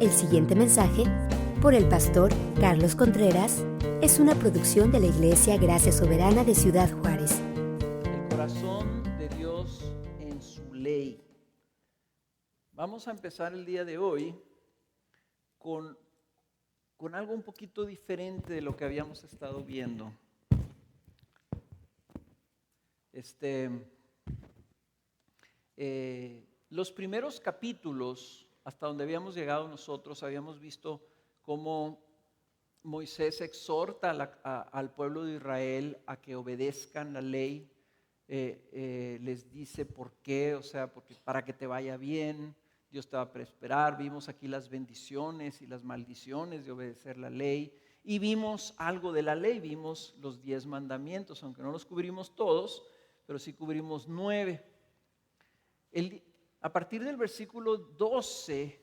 El siguiente mensaje, por el pastor Carlos Contreras, es una producción de la Iglesia Gracia Soberana de Ciudad Juárez. El corazón de Dios en su ley. Vamos a empezar el día de hoy con algo un poquito diferente de lo que habíamos estado viendo. Los primeros capítulos, hasta donde habíamos llegado nosotros, habíamos visto cómo Moisés exhorta al pueblo de Israel a que obedezcan la ley. Les dice por qué, porque para que te vaya bien, Dios te va a prosperar. Vimos aquí las bendiciones y las maldiciones de obedecer la ley. Y vimos algo de la ley, vimos los 10 mandamientos, aunque no los cubrimos todos, pero sí cubrimos 9. A partir del versículo 12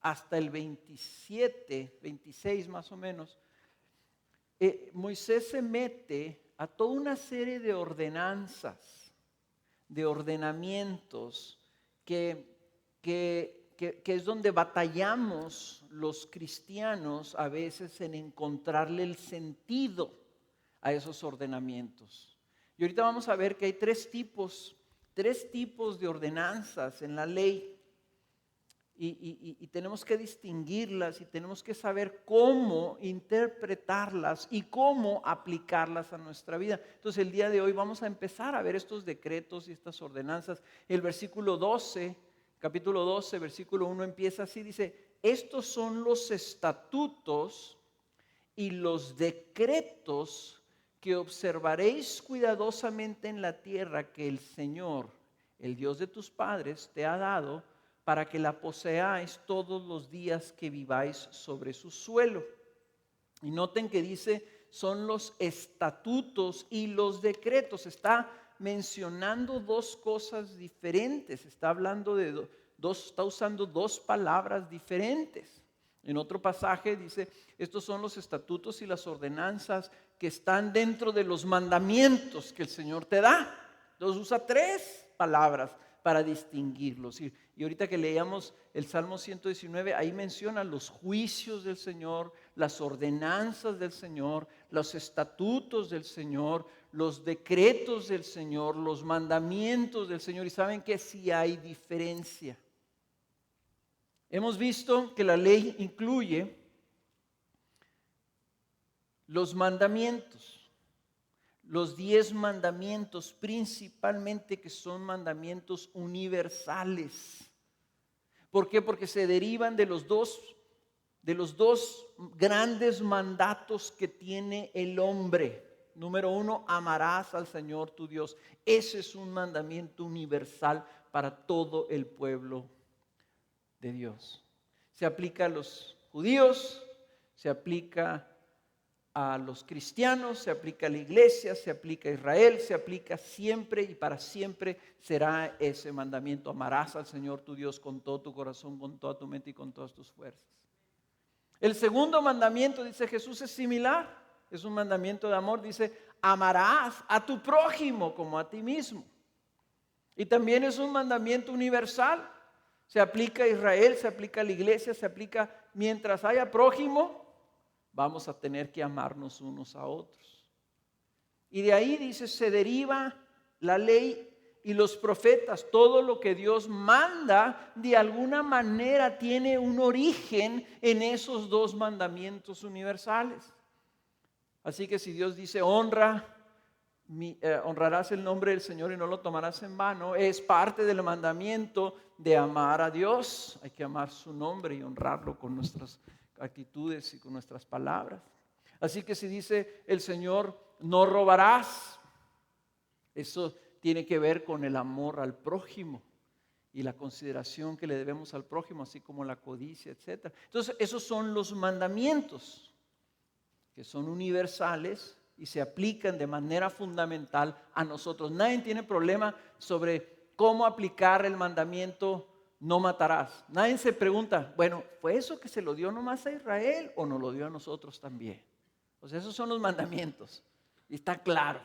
hasta el 27, 26 más o menos, Moisés se mete a toda una serie de ordenanzas, de ordenamientos, que es donde batallamos los cristianos a veces en encontrarle el sentido a esos ordenamientos. Y ahorita vamos a ver que hay tres tipos de ordenanzas en la ley. Y tenemos que distinguirlas y tenemos que saber cómo interpretarlas y cómo aplicarlas a nuestra vida. Entonces el día de hoy vamos a empezar a ver estos decretos y estas ordenanzas. El versículo 12, capítulo 12, versículo 1 empieza así, dice: estos son los estatutos y los decretos que observaréis cuidadosamente en la tierra que el Señor, el Dios de tus padres, te ha dado, para que la poseáis todos los días que viváis sobre su suelo. Y noten que dice, son los estatutos y los decretos. Está mencionando dos cosas diferentes. Está hablando de está usando dos palabras diferentes. En otro pasaje dice, estos son los estatutos y las ordenanzas que están dentro de los mandamientos que el Señor te da. Entonces usa tres palabras para distinguirlos. Y ahorita que leíamos el Salmo 119, ahí menciona los juicios del Señor, las ordenanzas del Señor, los estatutos del Señor, los decretos del Señor, los mandamientos del Señor. Y saben que sí hay diferencia. Hemos visto que la ley incluye los mandamientos, los 10 mandamientos, principalmente, que son mandamientos universales. ¿Por qué? Porque se derivan de los dos grandes mandatos que tiene el hombre. Número 1, amarás al Señor tu Dios. Ese es un mandamiento universal para todo el pueblo de Dios. Se aplica a los judíos, se aplica a los cristianos, se aplica a la iglesia, se aplica a Israel, se aplica siempre y para siempre será ese mandamiento: amarás al Señor tu Dios con todo tu corazón, con toda tu mente y con todas tus fuerzas. El segundo mandamiento, dice Jesús, es similar, es un mandamiento de amor, dice: amarás a tu prójimo como a ti mismo. Y también es un mandamiento universal, se aplica a Israel, se aplica a la iglesia, se aplica mientras haya prójimo. Vamos a tener que amarnos unos a otros. Y de ahí, dice, se deriva la ley y los profetas. Todo lo que Dios manda, de alguna manera, tiene un origen en esos dos mandamientos universales. Así que si Dios dice, honrarás el nombre del Señor y no lo tomarás en vano, es parte del mandamiento de amar a Dios. Hay que amar su nombre y honrarlo con nuestras actitudes y con nuestras palabras. Así que si dice el Señor, no robarás, eso tiene que ver con el amor al prójimo y la consideración que le debemos al prójimo, así como la codicia, etc. Entonces, esos son los mandamientos que son universales y se aplican de manera fundamental a nosotros. Nadie tiene problema sobre cómo aplicar el mandamiento no matarás. Nadie se pregunta, bueno, ¿fue eso que se lo dio nomás a Israel o nos lo dio a nosotros también? O sea, esos son los mandamientos y está claro.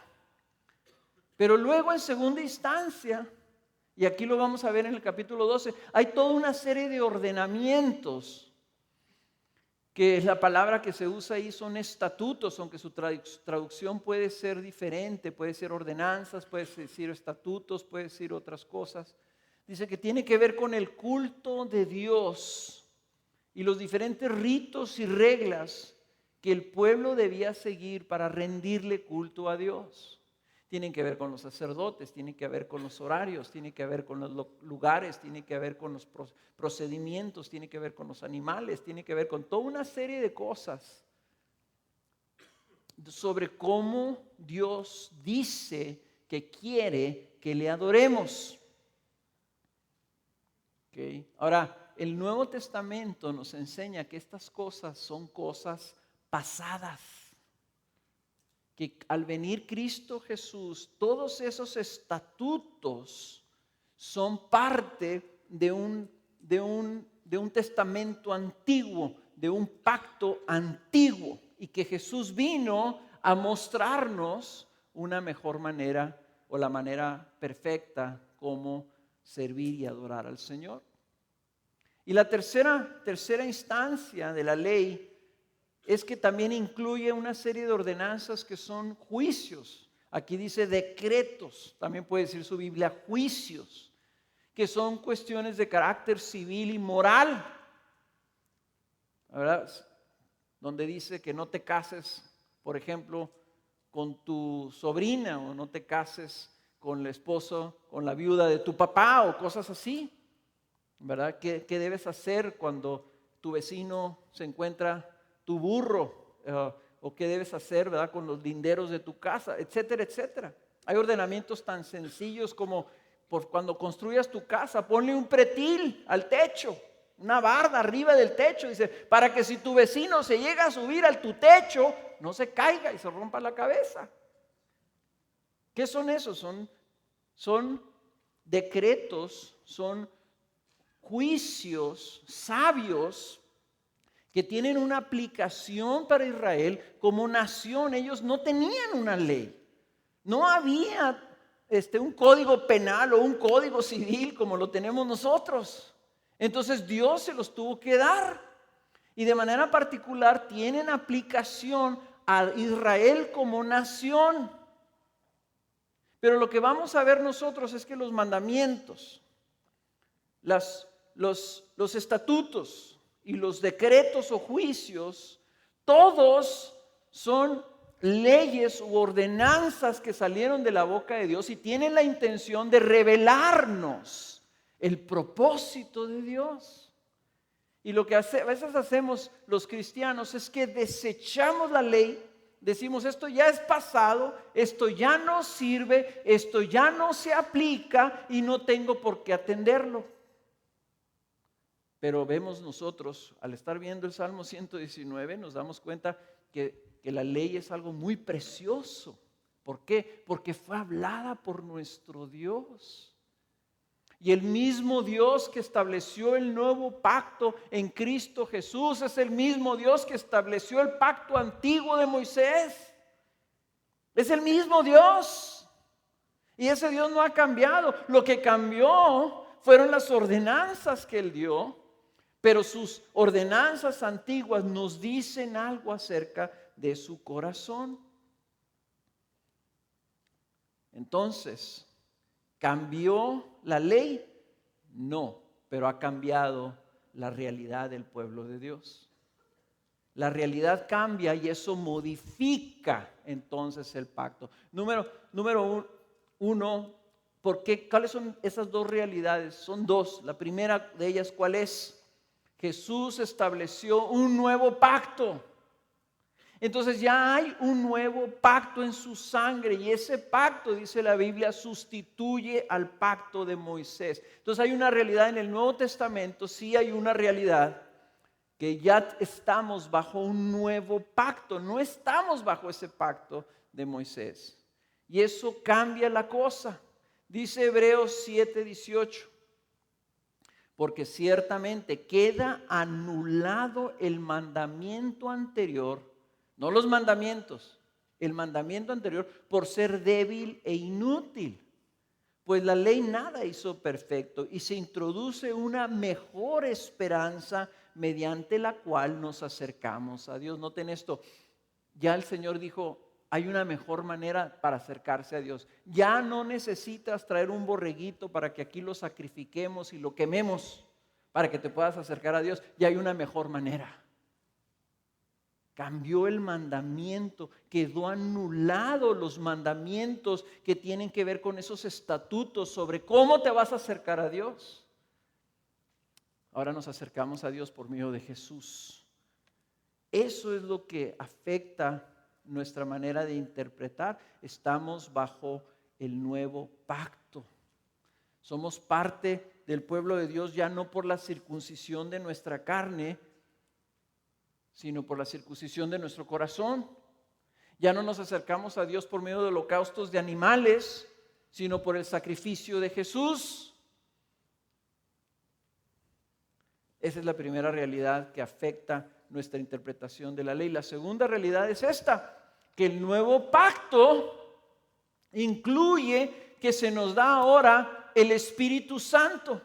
Pero luego, en segunda instancia, y aquí lo vamos a ver en el capítulo 12, hay toda una serie de ordenamientos que la palabra que se usa ahí son estatutos, aunque su traducción puede ser diferente, puede ser ordenanzas, puede decir estatutos, puede decir otras cosas. Dice que tiene que ver con el culto de Dios y los diferentes ritos y reglas que el pueblo debía seguir para rendirle culto a Dios. Tienen que ver con los sacerdotes, tienen que ver con los horarios, tienen que ver con los lugares, tienen que ver con los procedimientos, tienen que ver con los animales, tienen que ver con toda una serie de cosas sobre cómo Dios dice que quiere que le adoremos. ¿Okay? Ahora, el Nuevo Testamento nos enseña que estas cosas son cosas pasadas. Que al venir Cristo Jesús, todos esos estatutos son parte de un testamento antiguo, de un pacto antiguo, y que Jesús vino a mostrarnos una mejor manera o la manera perfecta como servir y adorar al Señor. Y la tercera instancia de la ley es que también incluye una serie de ordenanzas que son juicios. Aquí dice decretos, también puede decir su Biblia juicios, que son cuestiones de carácter civil y moral. ¿Verdad? Donde dice que no te cases, por ejemplo, con tu sobrina, o no te cases con el esposo, con la viuda de tu papá, o cosas así. ¿Verdad? ¿Qué debes hacer cuando tu vecino se encuentra tu burro? O qué debes hacer, ¿verdad?, con los linderos de tu casa, etcétera, etcétera. Hay ordenamientos tan sencillos como cuando construyas tu casa, ponle un pretil al techo, una barda arriba del techo, dice, para que si tu vecino se llega a subir a tu techo, no se caiga y se rompa la cabeza. ¿Qué son esos? Son decretos, son juicios sabios que tienen una aplicación para Israel como nación. Ellos no tenían una ley. No había un código penal o un código civil como lo tenemos nosotros. Entonces Dios se los tuvo que dar. Y de manera particular tienen aplicación a Israel como nación. Pero lo que vamos a ver nosotros es que los mandamientos, los estatutos y los decretos o juicios, todos son leyes u ordenanzas que salieron de la boca de Dios y tienen la intención de revelarnos el propósito de Dios. Y lo que a veces hacemos los cristianos es que desechamos la ley, decimos esto ya es pasado, esto ya no sirve, esto ya no se aplica y no tengo por qué atenderlo. Pero vemos nosotros, al estar viendo el Salmo 119, nos damos cuenta que la ley es algo muy precioso. ¿Por qué? Porque fue hablada por nuestro Dios. Y el mismo Dios que estableció el nuevo pacto en Cristo Jesús es el mismo Dios que estableció el pacto antiguo de Moisés. Es el mismo Dios. Y ese Dios no ha cambiado. Lo que cambió fueron las ordenanzas que Él dio. Pero sus ordenanzas antiguas nos dicen algo acerca de su corazón. Entonces, ¿cambió la ley? No, pero ha cambiado la realidad del pueblo de Dios. La realidad cambia y eso modifica entonces el pacto. Número uno, ¿cuáles son esas dos realidades? Son dos. La primera de ellas, ¿cuál es? Jesús estableció un nuevo pacto. Entonces ya hay un nuevo pacto en su sangre y ese pacto, dice la Biblia, sustituye al pacto de Moisés. Entonces hay una realidad en el Nuevo Testamento, sí hay una realidad que ya estamos bajo un nuevo pacto, no estamos bajo ese pacto de Moisés. Y eso cambia la cosa. Dice Hebreos 7:18. Porque ciertamente queda anulado el mandamiento anterior, no los mandamientos, el mandamiento anterior por ser débil e inútil. Pues la ley nada hizo perfecto y se introduce una mejor esperanza mediante la cual nos acercamos a Dios. Noten esto, ya el Señor dijo, hay una mejor manera para acercarse a Dios. Ya no necesitas traer un borreguito para que aquí lo sacrifiquemos y lo quememos para que te puedas acercar a Dios. Ya hay una mejor manera. Cambió el mandamiento, quedó anulado los mandamientos que tienen que ver con esos estatutos sobre cómo te vas a acercar a Dios. Ahora nos acercamos a Dios por medio de Jesús. Eso es lo que afecta nuestra manera de interpretar. Estamos bajo el nuevo pacto. Somos parte del pueblo de Dios ya no por la circuncisión de nuestra carne, sino por la circuncisión de nuestro corazón. Ya no nos acercamos a Dios por medio de holocaustos de animales, sino por el sacrificio de Jesús. Esa es la primera realidad que afecta nuestra interpretación de la ley. La segunda realidad es esta, que el nuevo pacto incluye que se nos da ahora el Espíritu Santo.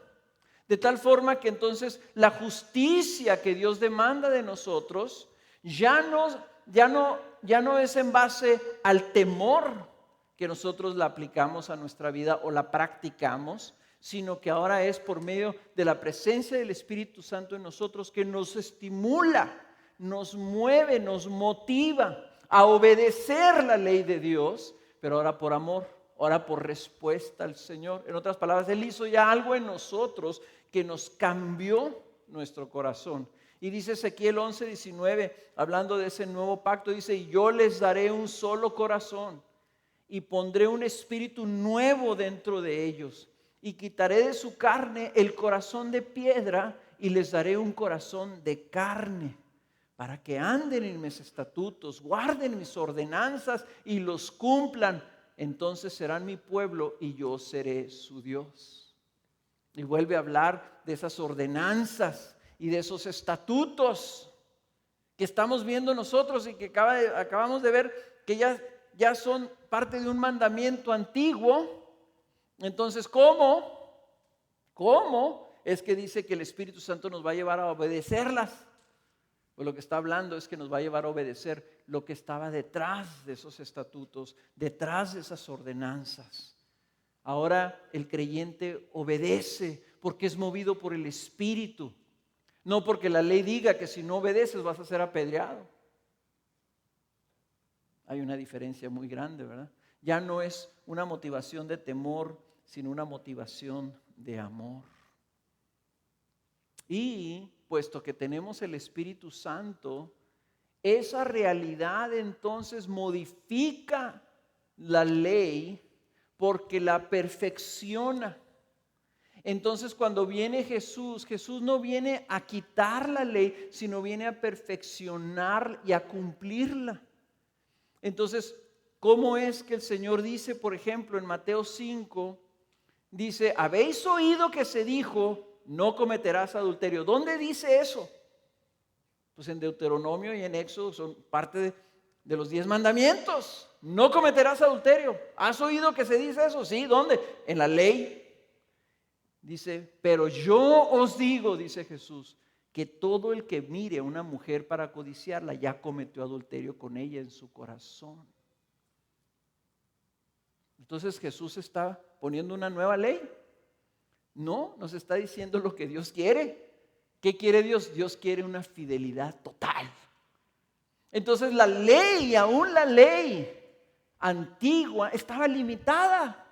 De tal forma que entonces la justicia que Dios demanda de nosotros ya no es en base al temor que nosotros la aplicamos a nuestra vida o la practicamos, sino que ahora es por medio de la presencia del Espíritu Santo en nosotros que nos estimula, nos mueve, nos motiva a obedecer la ley de Dios, pero ahora por amor, ahora por respuesta al Señor. En otras palabras, Él hizo ya algo en nosotros que nos cambió nuestro corazón. Y dice Ezequiel 11:19, hablando de ese nuevo pacto, dice, y yo les daré un solo corazón y pondré un espíritu nuevo dentro de ellos y quitaré de su carne el corazón de piedra y les daré un corazón de carne para que anden en mis estatutos, guarden mis ordenanzas y los cumplan. Entonces serán mi pueblo y yo seré su Dios. Y vuelve a hablar de esas ordenanzas y de esos estatutos que estamos viendo nosotros y que acabamos de ver que ya son parte de un mandamiento antiguo. Entonces, ¿cómo es que dice que el Espíritu Santo nos va a llevar a obedecerlas? Pues lo que está hablando es que nos va a llevar a obedecer lo que estaba detrás de esos estatutos, detrás de esas ordenanzas. Ahora el creyente obedece porque es movido por el Espíritu, no porque la ley diga que si no obedeces vas a ser apedreado. Hay una diferencia muy grande, ¿verdad? Ya no es una motivación de temor, sino una motivación de amor. Y puesto que tenemos el Espíritu Santo, esa realidad entonces modifica la ley porque la perfecciona. Entonces cuando viene Jesús, Jesús no viene a quitar la ley, sino viene a perfeccionar y a cumplirla. Entonces, ¿cómo es que el Señor dice, por ejemplo, en Mateo 5, dice, habéis oído que se dijo, no cometerás adulterio? ¿Dónde dice eso? Pues en Deuteronomio y en Éxodo son parte de los 10 mandamientos. No cometerás adulterio. ¿Has oído que se dice eso? Sí, ¿dónde? En la ley. Dice, pero yo os digo, dice Jesús, que todo el que mire a una mujer para codiciarla ya cometió adulterio con ella en su corazón. Entonces Jesús está poniendo una nueva ley. No, nos está diciendo lo que Dios quiere. ¿Qué quiere Dios? Dios quiere una fidelidad total. Entonces la ley, aún la ley antigua, estaba limitada.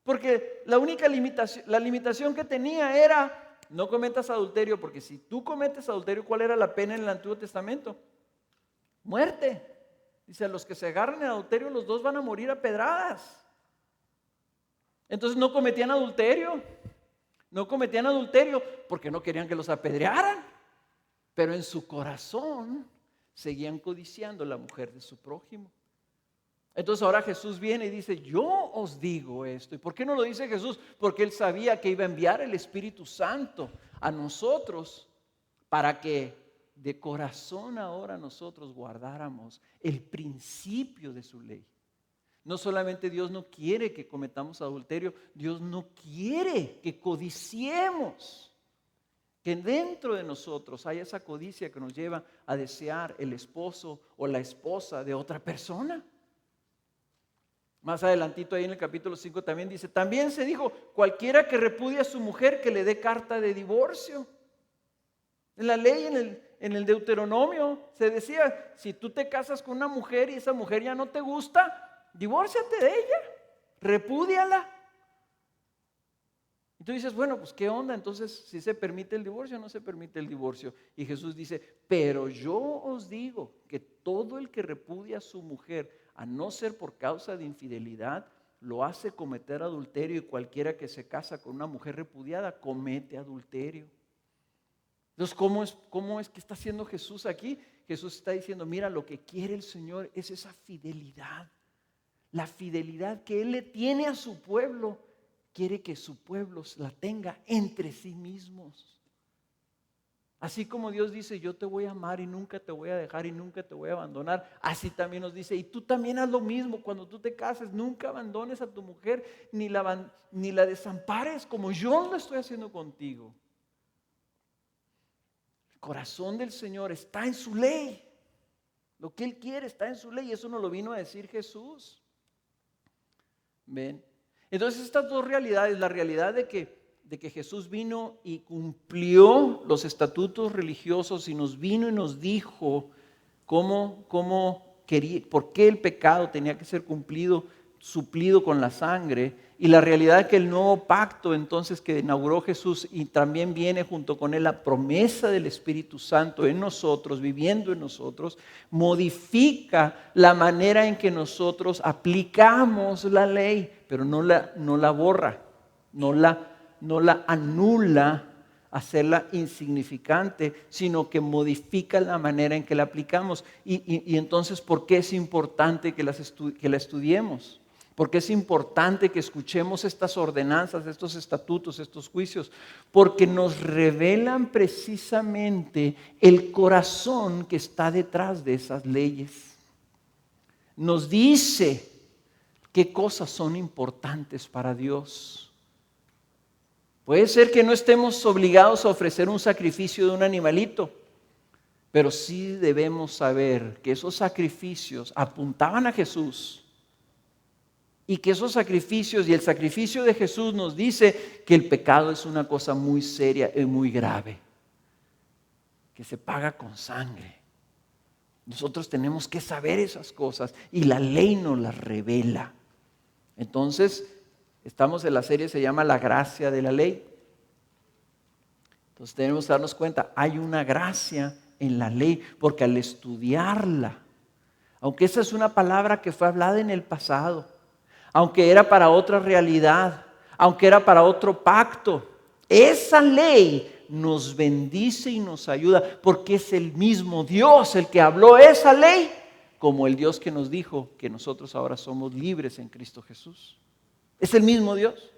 Porque la única limitación que tenía era, no cometas adulterio, porque si tú cometes adulterio, ¿cuál era la pena en el Antiguo Testamento? Muerte. Dice, a los que se agarren en adulterio, los dos van a morir a pedradas. Entonces no cometían adulterio. No cometían adulterio porque no querían que los apedrearan. Pero en su corazón seguían codiciando la mujer de su prójimo. Entonces ahora Jesús viene y dice, yo os digo esto. ¿Y por qué no lo dice Jesús? Porque Él sabía que iba a enviar el Espíritu Santo a nosotros para que de corazón ahora nosotros guardáramos el principio de su ley. No solamente Dios no quiere que cometamos adulterio, Dios no quiere que codiciemos. Que dentro de nosotros hay esa codicia que nos lleva a desear el esposo o la esposa de otra persona. Más adelantito ahí en el capítulo 5 también dice, también se dijo, cualquiera que repudie a su mujer que le dé carta de divorcio. En la ley, en el Deuteronomio, se decía, si tú te casas con una mujer y esa mujer ya no te gusta, divórciate de ella, repúdiala. Y tú dices, bueno, pues ¿qué onda? Entonces, ¿si se permite el divorcio o no se permite el divorcio? Y Jesús dice, pero yo os digo que todo el que repudia a su mujer, a no ser por causa de infidelidad, lo hace cometer adulterio, y cualquiera que se casa con una mujer repudiada comete adulterio. Entonces, ¿cómo es que está haciendo Jesús aquí? Jesús está diciendo, mira, lo que quiere el Señor es esa fidelidad. La fidelidad que Él le tiene a su pueblo, quiere que su pueblo la tenga entre sí mismos. Así como Dios dice, yo te voy a amar y nunca te voy a dejar y nunca te voy a abandonar, así también nos dice, y tú también haz lo mismo cuando tú te cases, nunca abandones a tu mujer ni la desampares como yo lo estoy haciendo contigo. El corazón del Señor está en su ley. Lo que Él quiere está en su ley, y eso nos lo vino a decir Jesús. ¿Ven? Entonces estas dos realidades, la realidad de que Jesús vino y cumplió los estatutos religiosos y nos vino y nos dijo por qué el pecado tenía que ser suplido con la sangre, y la realidad de que el nuevo pacto entonces que inauguró Jesús, y también viene junto con él la promesa del Espíritu Santo en nosotros, viviendo en nosotros, modifica la manera en que nosotros aplicamos la ley, pero no la borra, no la anula, hacerla insignificante, sino que modifica la manera en que la aplicamos. Y entonces, ¿por qué es importante que la estudiemos? ¿Por qué es importante que escuchemos estas ordenanzas, estos estatutos, estos juicios? Porque nos revelan precisamente el corazón que está detrás de esas leyes. Nos dice qué cosas son importantes para Dios. Puede ser que no estemos obligados a ofrecer un sacrificio de un animalito, pero sí debemos saber que esos sacrificios apuntaban a Jesús, y que esos sacrificios y el sacrificio de Jesús nos dice que el pecado es una cosa muy seria y muy grave, que se paga con sangre. Nosotros tenemos que saber esas cosas y la ley nos las revela. Entonces, estamos en la serie, se llama La gracia de la ley. Entonces tenemos que darnos cuenta, hay una gracia en la ley, porque al estudiarla, aunque esa es una palabra que fue hablada en el pasado, aunque era para otra realidad, aunque era para otro pacto, esa ley nos bendice y nos ayuda, porque es el mismo Dios el que habló esa ley, como el Dios que nos dijo que nosotros ahora somos libres en Cristo Jesús. Es el mismo Dios.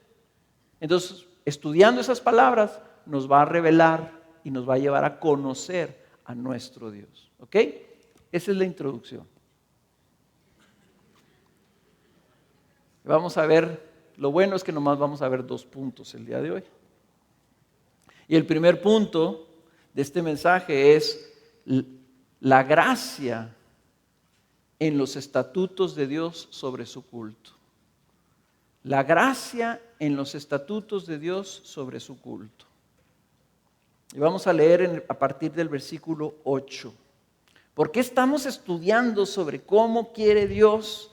Entonces, estudiando esas palabras, nos va a revelar y nos va a llevar a conocer a nuestro Dios. ¿Ok? Esa es la introducción. Vamos a ver, lo bueno es que nomás vamos a ver 2 puntos el día de hoy. Y el primer punto de este mensaje es la gracia en los estatutos de Dios sobre su culto. La gracia en los estatutos de Dios sobre su culto. Y vamos a leer a partir del versículo 8. ¿Por qué estamos estudiando sobre cómo quiere Dios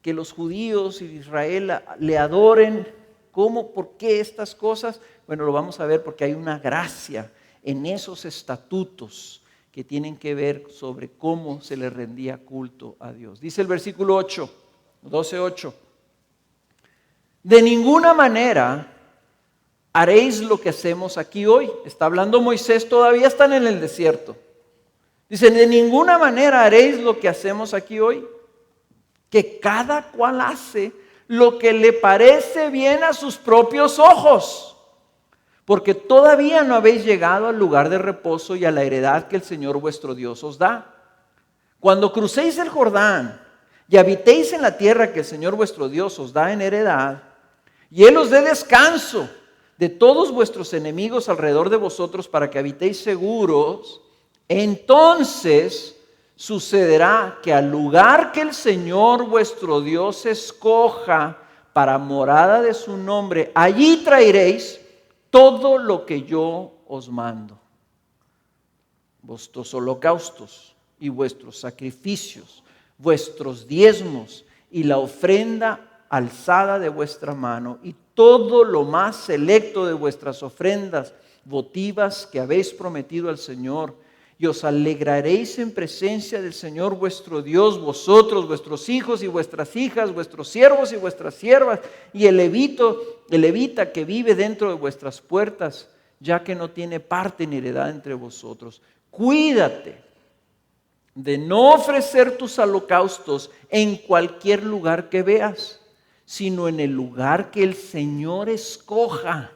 que los judíos y Israel le adoren? ¿Por qué estas cosas? Bueno, lo vamos a ver porque hay una gracia en esos estatutos que tienen que ver sobre cómo se le rendía culto a Dios. Dice el versículo 8, 12:8. De ninguna manera haréis lo que hacemos aquí hoy. Está hablando Moisés, todavía están en el desierto. Dice, de ninguna manera haréis lo que hacemos aquí hoy, que cada cual hace lo que le parece bien a sus propios ojos, porque todavía no habéis llegado al lugar de reposo y a la heredad que el Señor vuestro Dios os da. Cuando crucéis el Jordán y habitéis en la tierra que el Señor vuestro Dios os da en heredad, y Él os dé descanso de todos vuestros enemigos alrededor de vosotros para que habitéis seguros, entonces sucederá que al lugar que el Señor vuestro Dios escoja para morada de su nombre, allí traeréis todo lo que yo os mando. Vuestros holocaustos y vuestros sacrificios, vuestros diezmos y la ofrenda alzada de vuestra mano y todo lo más selecto de vuestras ofrendas votivas que habéis prometido al Señor. Y os alegraréis en presencia del Señor vuestro Dios, vosotros, vuestros hijos y vuestras hijas, vuestros siervos y vuestras siervas, y el levita que vive dentro de vuestras puertas, ya que no tiene parte ni heredad entre vosotros. Cuídate de no ofrecer tus holocaustos en cualquier lugar que veas, sino en el lugar que el Señor escoja,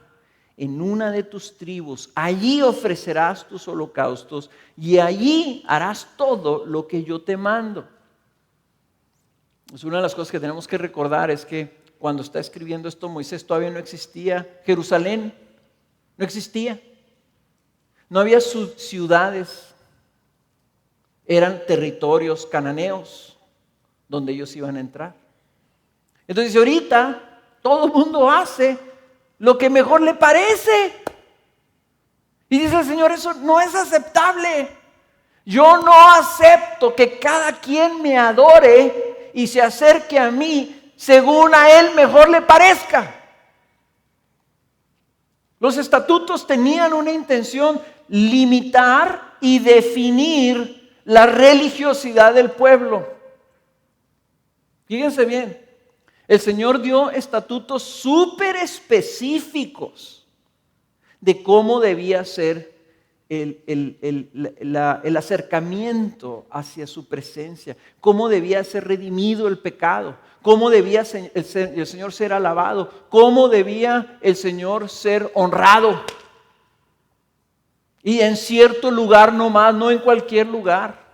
en una de tus tribus. Allí ofrecerás tus holocaustos y allí harás todo lo que yo te mando. Es una de las cosas que tenemos que recordar, es que cuando está escribiendo esto Moisés todavía no existía Jerusalén, no existía. No había ciudades, eran territorios cananeos donde ellos iban a entrar. Entonces ahorita todo el mundo hace lo que mejor le parece. Y dice el Señor, eso no es aceptable. Yo no acepto que cada quien me adore y se acerque a mí según a él mejor le parezca. Los estatutos tenían una intención: limitar y definir la religiosidad del pueblo. Fíjense bien, el Señor dio estatutos súper específicos de cómo debía ser el acercamiento hacia su presencia, cómo debía ser redimido el pecado, cómo debía el Señor ser alabado, cómo debía el Señor ser honrado. Y en cierto lugar nomás, no en cualquier lugar.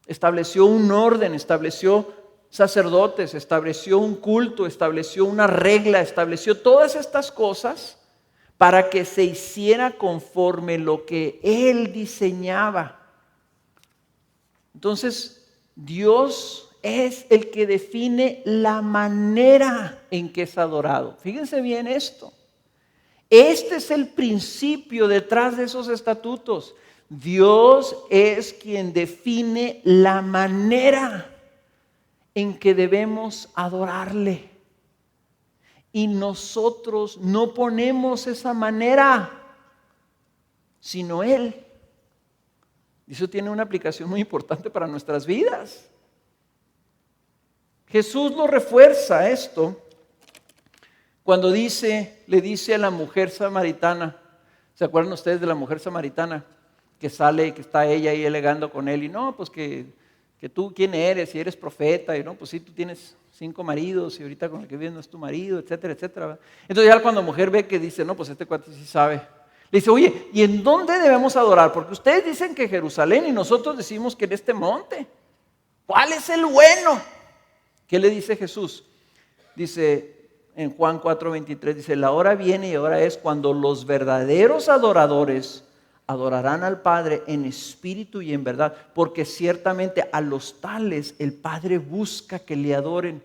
Estableció un orden, estableció sacerdotes, estableció un culto, estableció una regla, estableció todas estas cosas para que se hiciera conforme lo que Él diseñaba. Entonces, Dios es el que define la manera en que es adorado. Fíjense bien esto. Este es el principio detrás de esos estatutos. Dios es quien define la manera en que debemos adorarle. Y nosotros no ponemos esa manera, sino Él. Y eso tiene una aplicación muy importante para nuestras vidas. Jesús lo refuerza esto cuando le dice a la mujer samaritana. ¿Se acuerdan ustedes de la mujer samaritana? Que sale, que está ella ahí alegando con él, y no, pues que tú quién eres, si eres profeta, y no, pues sí, tú tienes 5 maridos y ahorita con el que vives no es tu marido, etcétera, etcétera. Entonces ya cuando la mujer ve que dice, no, pues este cuate sí sabe, le dice, oye, ¿y en dónde debemos adorar? Porque ustedes dicen que Jerusalén y nosotros decimos que en este monte. ¿Cuál es el bueno? ¿Qué le dice Jesús? Dice en Juan 4:23, dice, la hora viene y ahora es cuando los verdaderos adoradores adorarán al Padre en espíritu y en verdad, porque ciertamente a los tales el Padre busca que le adoren.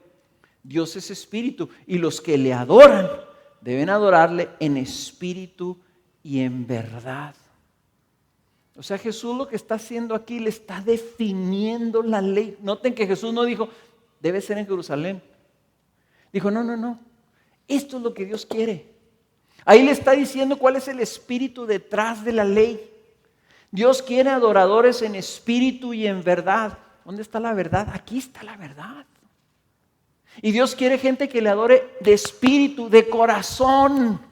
Dios es espíritu y los que le adoran deben adorarle en espíritu y en verdad. O sea, Jesús lo que está haciendo aquí, le está definiendo la ley. Noten que Jesús no dijo, debe ser en Jerusalén. Dijo, no, esto es lo que Dios quiere. Ahí le está diciendo cuál es el espíritu detrás de la ley. Dios quiere adoradores en espíritu y en verdad. ¿Dónde está la verdad? Aquí está la verdad. Y Dios quiere gente que le adore de espíritu, de corazón.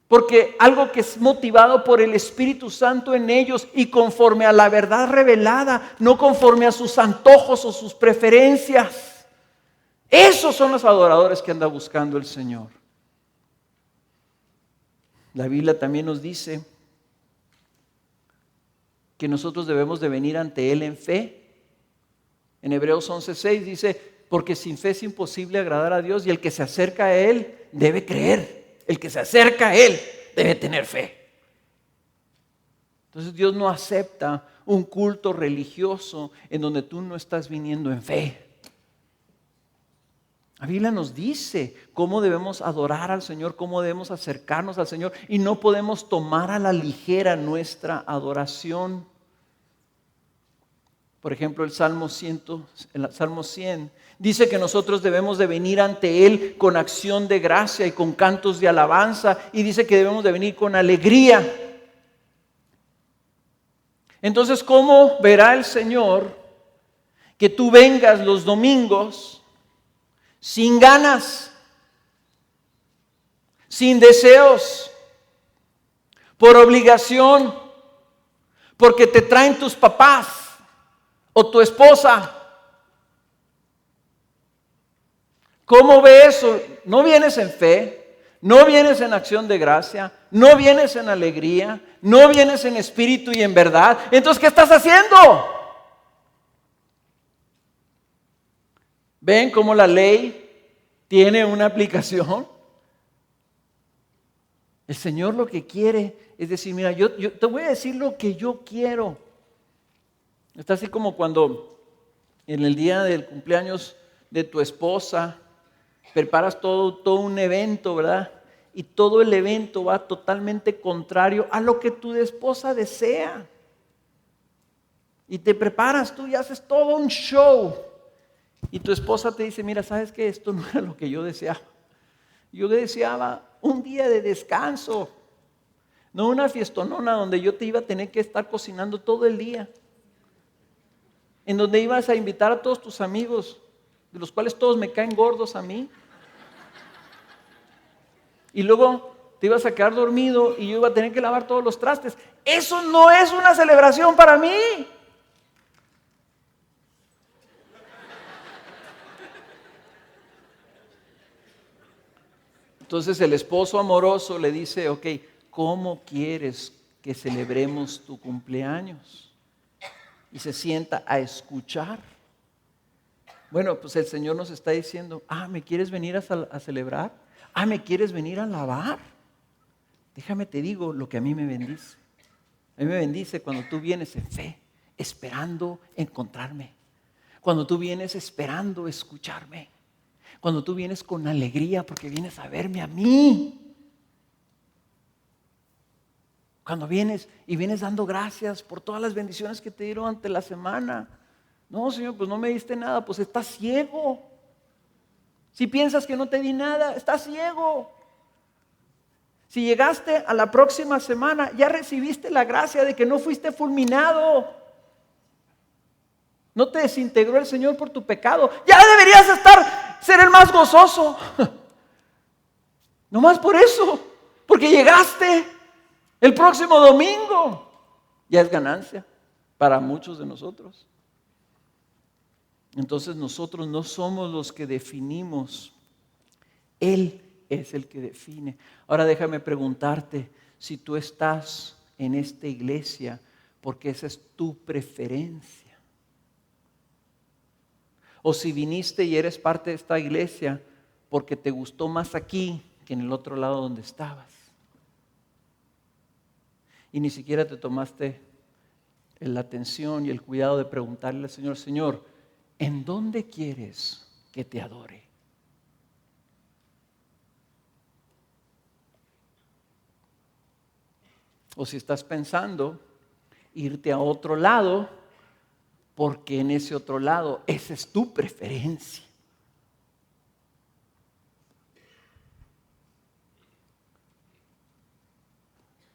Porque algo que es motivado por el Espíritu Santo en ellos y conforme a la verdad revelada, no conforme a sus antojos o sus preferencias. Esos son los adoradores que anda buscando el Señor. La Biblia también nos dice que nosotros debemos de venir ante Él en fe. En Hebreos 11:6 dice, porque sin fe es imposible agradar a Dios y el que se acerca a Él debe creer El que se acerca a Él debe tener fe. Entonces Dios no acepta un culto religioso en donde tú no estás viniendo en fe. La Biblia nos dice cómo debemos adorar al Señor, cómo debemos acercarnos al Señor, y no podemos tomar a la ligera nuestra adoración. Por ejemplo, el Salmo 100 dice que nosotros debemos de venir ante Él con acción de gracia y con cantos de alabanza, y dice que debemos de venir con alegría. Entonces, ¿cómo verá el Señor que tú vengas los domingos sin ganas, sin deseos, por obligación, porque te traen tus papás o tu esposa? ¿Cómo ve eso? No vienes en fe, no vienes en acción de gracia, no vienes en alegría, no vienes en espíritu y en verdad. Entonces, ¿qué estás haciendo? ¿Ven cómo la ley tiene una aplicación? El Señor lo que quiere es decir, mira, yo te voy a decir lo que yo quiero. Está así como cuando en el día del cumpleaños de tu esposa preparas todo un evento, ¿verdad? Y todo el evento va totalmente contrario a lo que tu esposa desea. Y te preparas tú y haces todo un show. Y tu esposa te dice, mira, ¿sabes qué? Esto no era lo que yo deseaba. Yo deseaba un día de descanso, no una fiestonona donde yo te iba a tener que estar cocinando todo el día, en donde ibas a invitar a todos tus amigos, de los cuales todos me caen gordos a mí, y luego te ibas a quedar dormido y yo iba a tener que lavar todos los trastes. Eso no es una celebración para mí. Entonces el esposo amoroso le dice, ok, ¿cómo quieres que celebremos tu cumpleaños? Y se sienta a escuchar. Bueno, pues el Señor nos está diciendo, ¿me quieres venir a celebrar? ¿Me quieres venir a alabar? Déjame te digo lo que a mí me bendice. A mí me bendice cuando tú vienes en fe, esperando encontrarme. Cuando tú vienes esperando escucharme. Cuando tú vienes con alegría porque vienes a verme a mí. Cuando vienes y vienes dando gracias por todas las bendiciones que te dieron ante la semana. No, Señor, pues no me diste nada, pues estás ciego. Si piensas que no te di nada, estás ciego. Si llegaste a la próxima semana, ya recibiste la gracia de que no fuiste fulminado. No te desintegró el Señor por tu pecado. Ya deberías ser el más gozoso. Nomás por eso. Porque llegaste el próximo domingo. Ya es ganancia para muchos de nosotros. Entonces nosotros no somos los que definimos. Él es el que define. Ahora déjame preguntarte si tú estás en esta iglesia porque esa es tu preferencia. O si viniste y eres parte de esta iglesia porque te gustó más aquí que en el otro lado donde estabas. Y ni siquiera te tomaste la atención y el cuidado de preguntarle al Señor, Señor, ¿en dónde quieres que te adore? O si estás pensando irte a otro lado, porque en ese otro lado, esa es tu preferencia.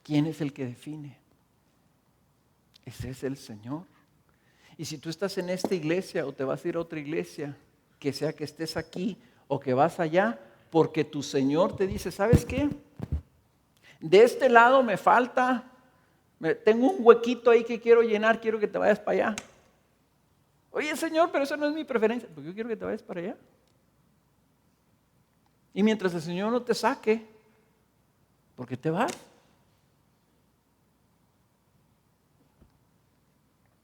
¿Quién es el que define? Ese es el Señor. Y si tú estás en esta iglesia o te vas a ir a otra iglesia, que sea que estés aquí o que vas allá, porque tu Señor te dice, ¿sabes qué? De este lado me falta, tengo un huequito ahí que quiero llenar, quiero que te vayas para allá. Oye, Señor, pero eso no es mi preferencia, porque yo quiero que te vayas para allá. Y mientras el Señor no te saque, ¿por qué te vas?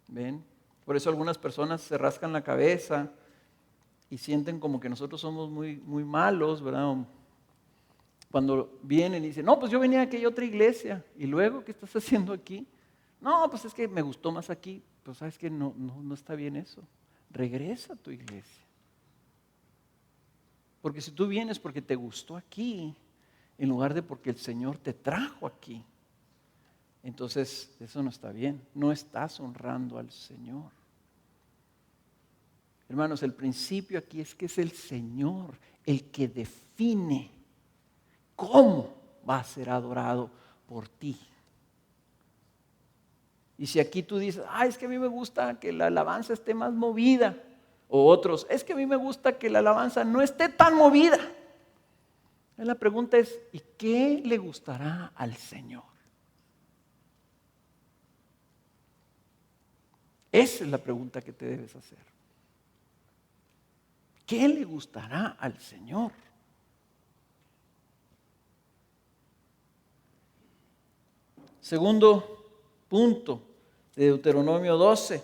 ¿Ven? Por eso algunas personas se rascan la cabeza y sienten como que nosotros somos muy, muy malos, ¿verdad? Cuando vienen y dicen, no, pues yo venía a aquella otra iglesia. ¿Y luego qué estás haciendo aquí? No, pues es que me gustó más aquí. Pues sabes que no está bien eso. Regresa a tu iglesia. Porque si tú vienes porque te gustó aquí, en lugar de porque el Señor te trajo aquí, entonces eso no está bien. No estás honrando al Señor. Hermanos, el principio aquí es que es el Señor el que define cómo va a ser adorado por ti. Y si aquí tú dices, es que a mí me gusta que la alabanza esté más movida, o otros, es que a mí me gusta que la alabanza no esté tan movida. La pregunta es, ¿y qué le gustará al Señor? Esa es la pregunta que te debes hacer. ¿Qué le gustará al Señor? Segundo punto de Deuteronomio 12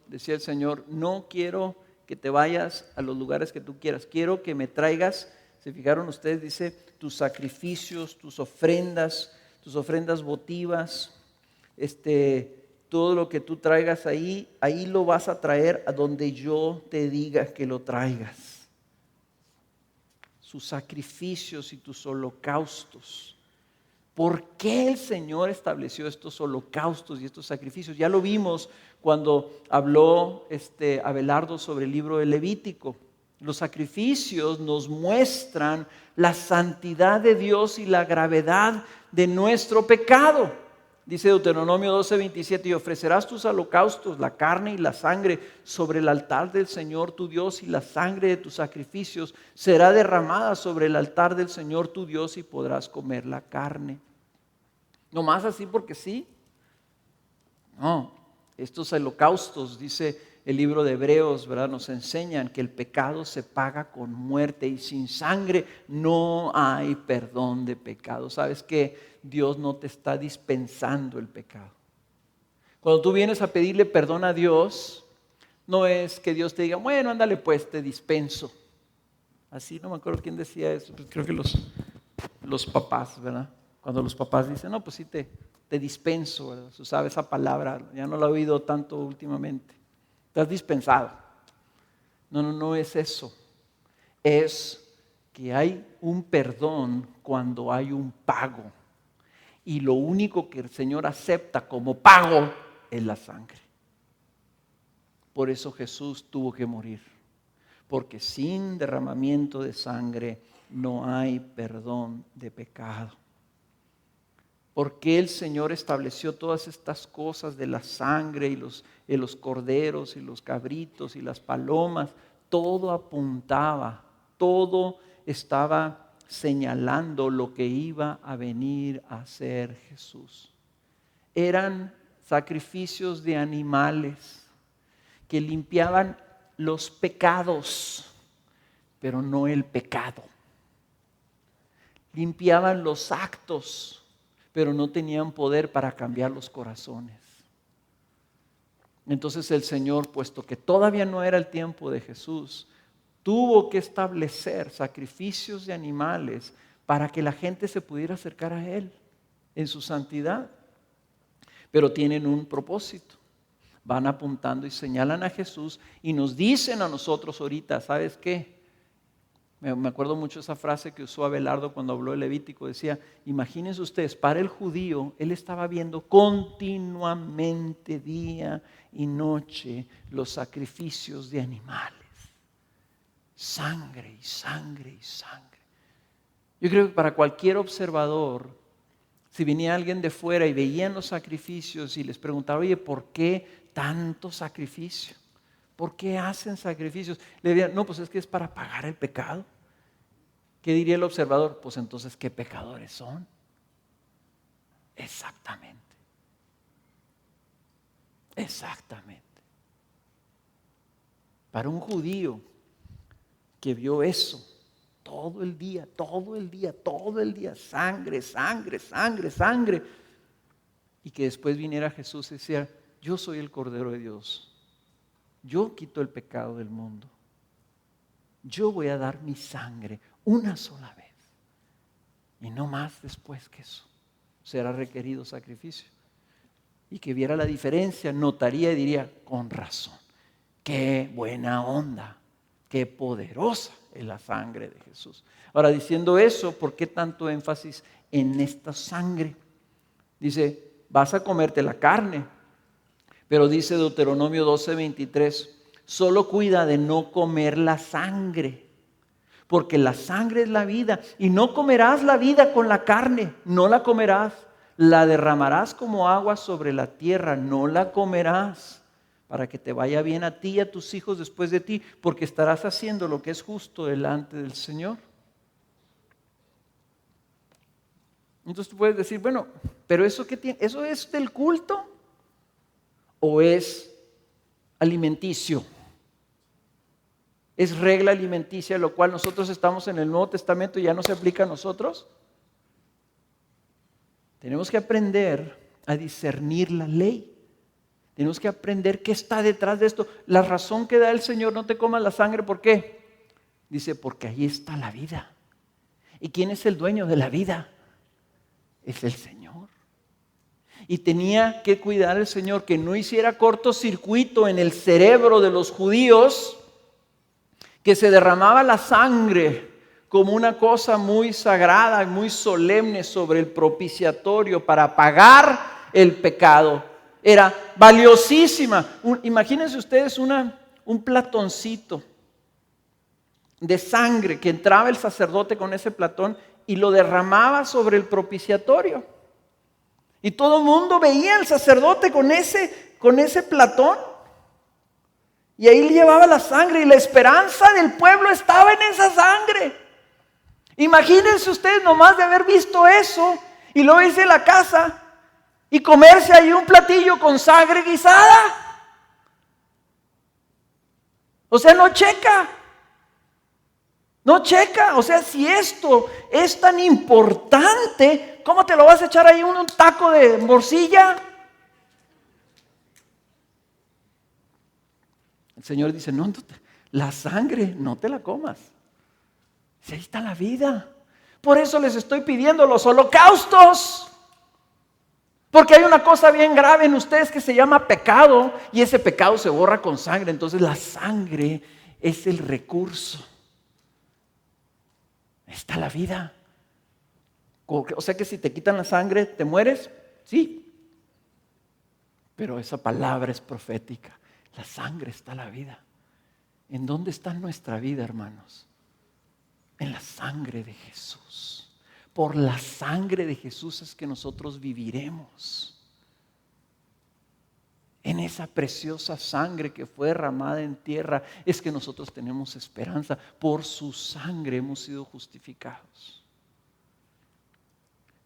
decía el Señor, no quiero que te vayas a los lugares que tú quieras, quiero que me traigas, se fijaron ustedes, dice, tus sacrificios, tus ofrendas votivas, todo lo que tú traigas ahí lo vas a traer a donde yo te diga que lo traigas. Sus sacrificios y tus holocaustos. ¿Por qué el Señor estableció estos holocaustos y estos sacrificios? Ya lo vimos cuando habló Abelardo sobre el libro de Levítico. Los sacrificios nos muestran la santidad de Dios y la gravedad de nuestro pecado. Dice Deuteronomio 12:27, y ofrecerás tus holocaustos, la carne y la sangre sobre el altar del Señor tu Dios, y la sangre de tus sacrificios será derramada sobre el altar del Señor tu Dios, y podrás comer la carne. No más así porque sí. No, estos holocaustos, dice el libro de Hebreos, ¿verdad? Nos enseñan que el pecado se paga con muerte y sin sangre no hay perdón de pecado. ¿Sabes qué? Dios no te está dispensando el pecado. Cuando tú vienes a pedirle perdón a Dios, no es que Dios te diga, bueno, ándale pues, te dispenso. Así, no me acuerdo quién decía eso, pues creo que los papás, ¿verdad? Cuando los papás dicen, no, pues sí te dispenso, ¿verdad? Se sabe esa palabra, ya no la he oído tanto últimamente. Te has dispensado. No es eso. Es que hay un perdón cuando hay un pago. Y lo único que el Señor acepta como pago es la sangre. Por eso Jesús tuvo que morir. Porque sin derramamiento de sangre no hay perdón de pecado. ¿Por qué el Señor estableció todas estas cosas de la sangre y los corderos y los cabritos y las palomas? Todo apuntaba, todo estaba señalando lo que iba a venir a hacer Jesús. Eran sacrificios de animales que limpiaban los pecados, pero no el pecado. Limpiaban los actos, pero no tenían poder para cambiar los corazones. Entonces el Señor, puesto que todavía no era el tiempo de Jesús, tuvo que establecer sacrificios de animales para que la gente se pudiera acercar a Él en su santidad. Pero tienen un propósito. Van apuntando y señalan a Jesús y nos dicen a nosotros ahorita, ¿sabes qué? Me acuerdo mucho esa frase que usó Abelardo cuando habló de Levítico. Decía, imagínense ustedes, para el judío, él estaba viendo continuamente, día y noche, los sacrificios de animales. Sangre y sangre y sangre. Yo creo que para cualquier observador, si venía alguien de fuera y veían los sacrificios y les preguntaba, oye, ¿por qué tanto sacrificio? ¿Por qué hacen sacrificios? Le dirían, no, pues es que es para pagar el pecado. ¿Qué diría el observador? Pues entonces, ¿qué pecadores son? Exactamente. Exactamente. Para un judío que vio eso todo el día, sangre, sangre, sangre, sangre, y que después viniera Jesús y decía, yo soy el Cordero de Dios, yo quito el pecado del mundo, yo voy a dar mi sangre una sola vez. Y no más después que eso será requerido sacrificio. Y que viera la diferencia, notaría y diría, con razón, qué buena onda, qué poderosa es la sangre de Jesús. Ahora, diciendo eso, ¿por qué tanto énfasis en esta sangre? Dice, vas a comerte la carne, pero dice Deuteronomio 12:23, solo cuida de no comer la sangre, porque la sangre es la vida, y no comerás la vida con la carne, no la comerás. La derramarás como agua sobre la tierra, no la comerás, para que te vaya bien a ti y a tus hijos después de ti, porque estarás haciendo lo que es justo delante del Señor. Entonces tú puedes decir, bueno, pero ¿eso qué tiene? ¿Eso es del culto o es alimenticio? ¿Es regla alimenticia, lo cual nosotros estamos en el Nuevo Testamento y ya no se aplica a nosotros? Tenemos que aprender a discernir la ley. Tenemos que aprender qué está detrás de esto. La razón que da el Señor, no te comas la sangre, ¿por qué? Dice, porque ahí está la vida. ¿Y quién es el dueño de la vida? Es el Señor. Y tenía que cuidar el Señor que no hiciera cortocircuito en el cerebro de los judíos, que se derramaba la sangre como una cosa muy sagrada y muy solemne sobre el propiciatorio para pagar el pecado. Era valiosísima. Imagínense ustedes un platoncito de sangre que entraba el sacerdote con ese platón y lo derramaba sobre el propiciatorio. Y todo el mundo veía al sacerdote con ese platón. Y ahí llevaba la sangre y la esperanza del pueblo estaba en esa sangre. Imagínense ustedes nomás de haber visto eso y luego irse a la casa y comerse ahí un platillo con sangre guisada. O sea, no checa. No checa. O sea, si esto es tan importante, ¿cómo te lo vas a echar ahí un taco de morcilla? El Señor dice, no, la sangre no te la comas. Ahí está la vida. Por eso les estoy pidiendo los holocaustos. Porque hay una cosa bien grave en ustedes que se llama pecado. Y ese pecado se borra con sangre. Entonces la sangre es el recurso. Ahí está la vida. O sea que si te quitan la sangre, ¿te mueres? Sí. Pero esa palabra es profética. La sangre está la vida. ¿En dónde está nuestra vida, hermanos? En la sangre de Jesús. Por la sangre de Jesús es que nosotros viviremos. En esa preciosa sangre que fue derramada en tierra es que nosotros tenemos esperanza. Por su sangre hemos sido justificados.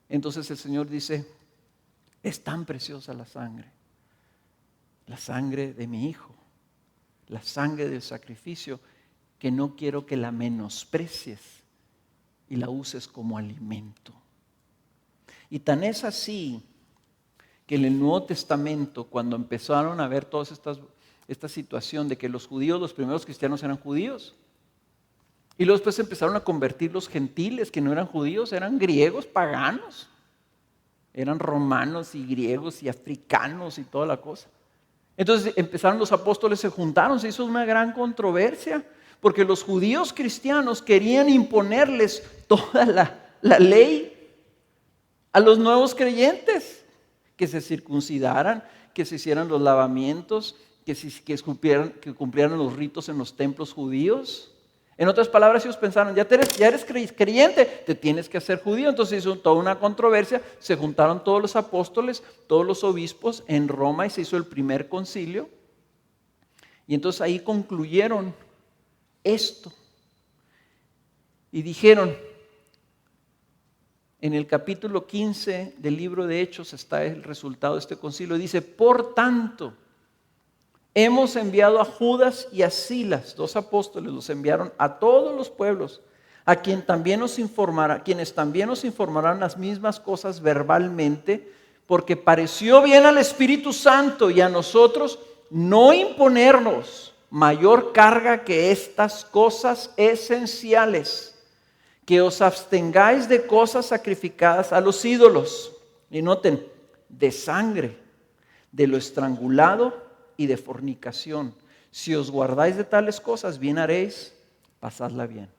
Entonces el Señor dice, es tan preciosa la sangre de mi Hijo, la sangre del sacrificio, que no quiero que la menosprecies y la uses como alimento. Y tan es así que en el Nuevo Testamento, cuando empezaron a ver toda esta situación de que los judíos, los primeros cristianos eran judíos, y luego después empezaron a convertir los gentiles que no eran judíos, eran griegos paganos, eran romanos y griegos y africanos y toda la cosa. Entonces empezaron los apóstoles, se juntaron, se hizo una gran controversia, porque los judíos cristianos querían imponerles toda la ley a los nuevos creyentes, que se circuncidaran, que se hicieran los lavamientos, que cumplieran los ritos en los templos judíos. En otras palabras, ellos pensaron, ya eres creyente, te tienes que hacer judío. Entonces hizo toda una controversia, se juntaron todos los apóstoles, todos los obispos en Roma y se hizo el primer concilio. Y entonces ahí concluyeron esto. Y dijeron, en el capítulo 15 del libro de Hechos está el resultado de este concilio. Dice, por tanto, hemos enviado a Judas y a Silas, 2 apóstoles, los enviaron a todos los pueblos, quienes también nos informarán las mismas cosas verbalmente, porque pareció bien al Espíritu Santo y a nosotros no imponernos mayor carga que estas cosas esenciales, que os abstengáis de cosas sacrificadas a los ídolos. Y noten, de sangre, de lo estrangulado y de fornicación. Si os guardáis de tales cosas, bien haréis, pasadla bien.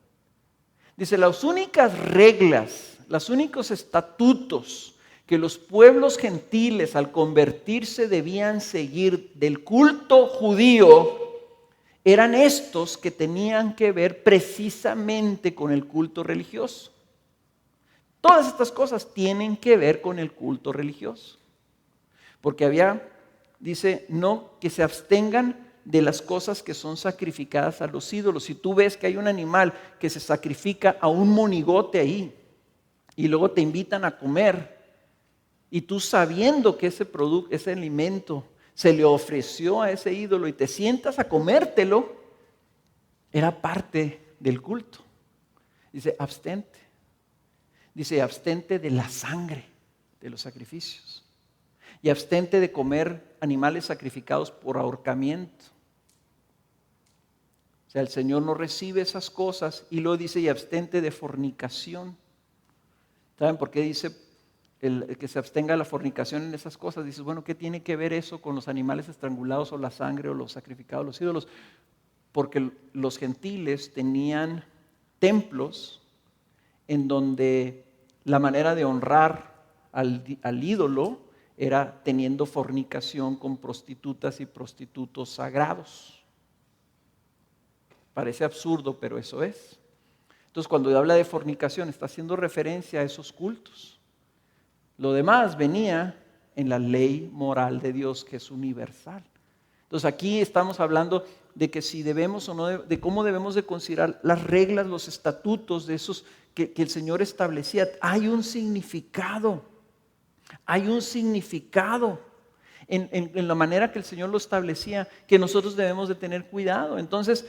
Dice, las únicas reglas, los únicos estatutos que los pueblos gentiles al convertirse debían seguir del culto judío eran estos que tenían que ver precisamente con el culto religioso. Todas estas cosas tienen que ver con el culto religioso. Porque dice, no, que se abstengan de las cosas que son sacrificadas a los ídolos. Si tú ves que hay un animal que se sacrifica a un monigote ahí y luego te invitan a comer y tú sabiendo que ese producto, ese alimento se le ofreció a ese ídolo y te sientas a comértelo, era parte del culto. Dice, abstente. Dice, abstente de la sangre de los sacrificios. Y abstente de comer animales sacrificados por ahorcamiento. O sea, el Señor no recibe esas cosas. Y luego dice, y abstente de fornicación. ¿Saben por qué dice el que se abstenga de la fornicación en esas cosas? Dices, bueno, ¿qué tiene que ver eso con los animales estrangulados o la sangre o los sacrificados a los ídolos? Porque los gentiles tenían templos en donde la manera de honrar al ídolo era teniendo fornicación con prostitutas y prostitutos sagrados. Parece absurdo, pero eso es. Entonces, cuando habla de fornicación, está haciendo referencia a esos cultos. Lo demás venía en la ley moral de Dios, que es universal. Entonces, aquí estamos hablando de que si debemos o no, de cómo debemos de considerar las reglas, los estatutos de esos que el Señor establecía. Hay un significado. Hay un significado en la manera que el Señor lo establecía, que nosotros debemos de tener cuidado. Entonces,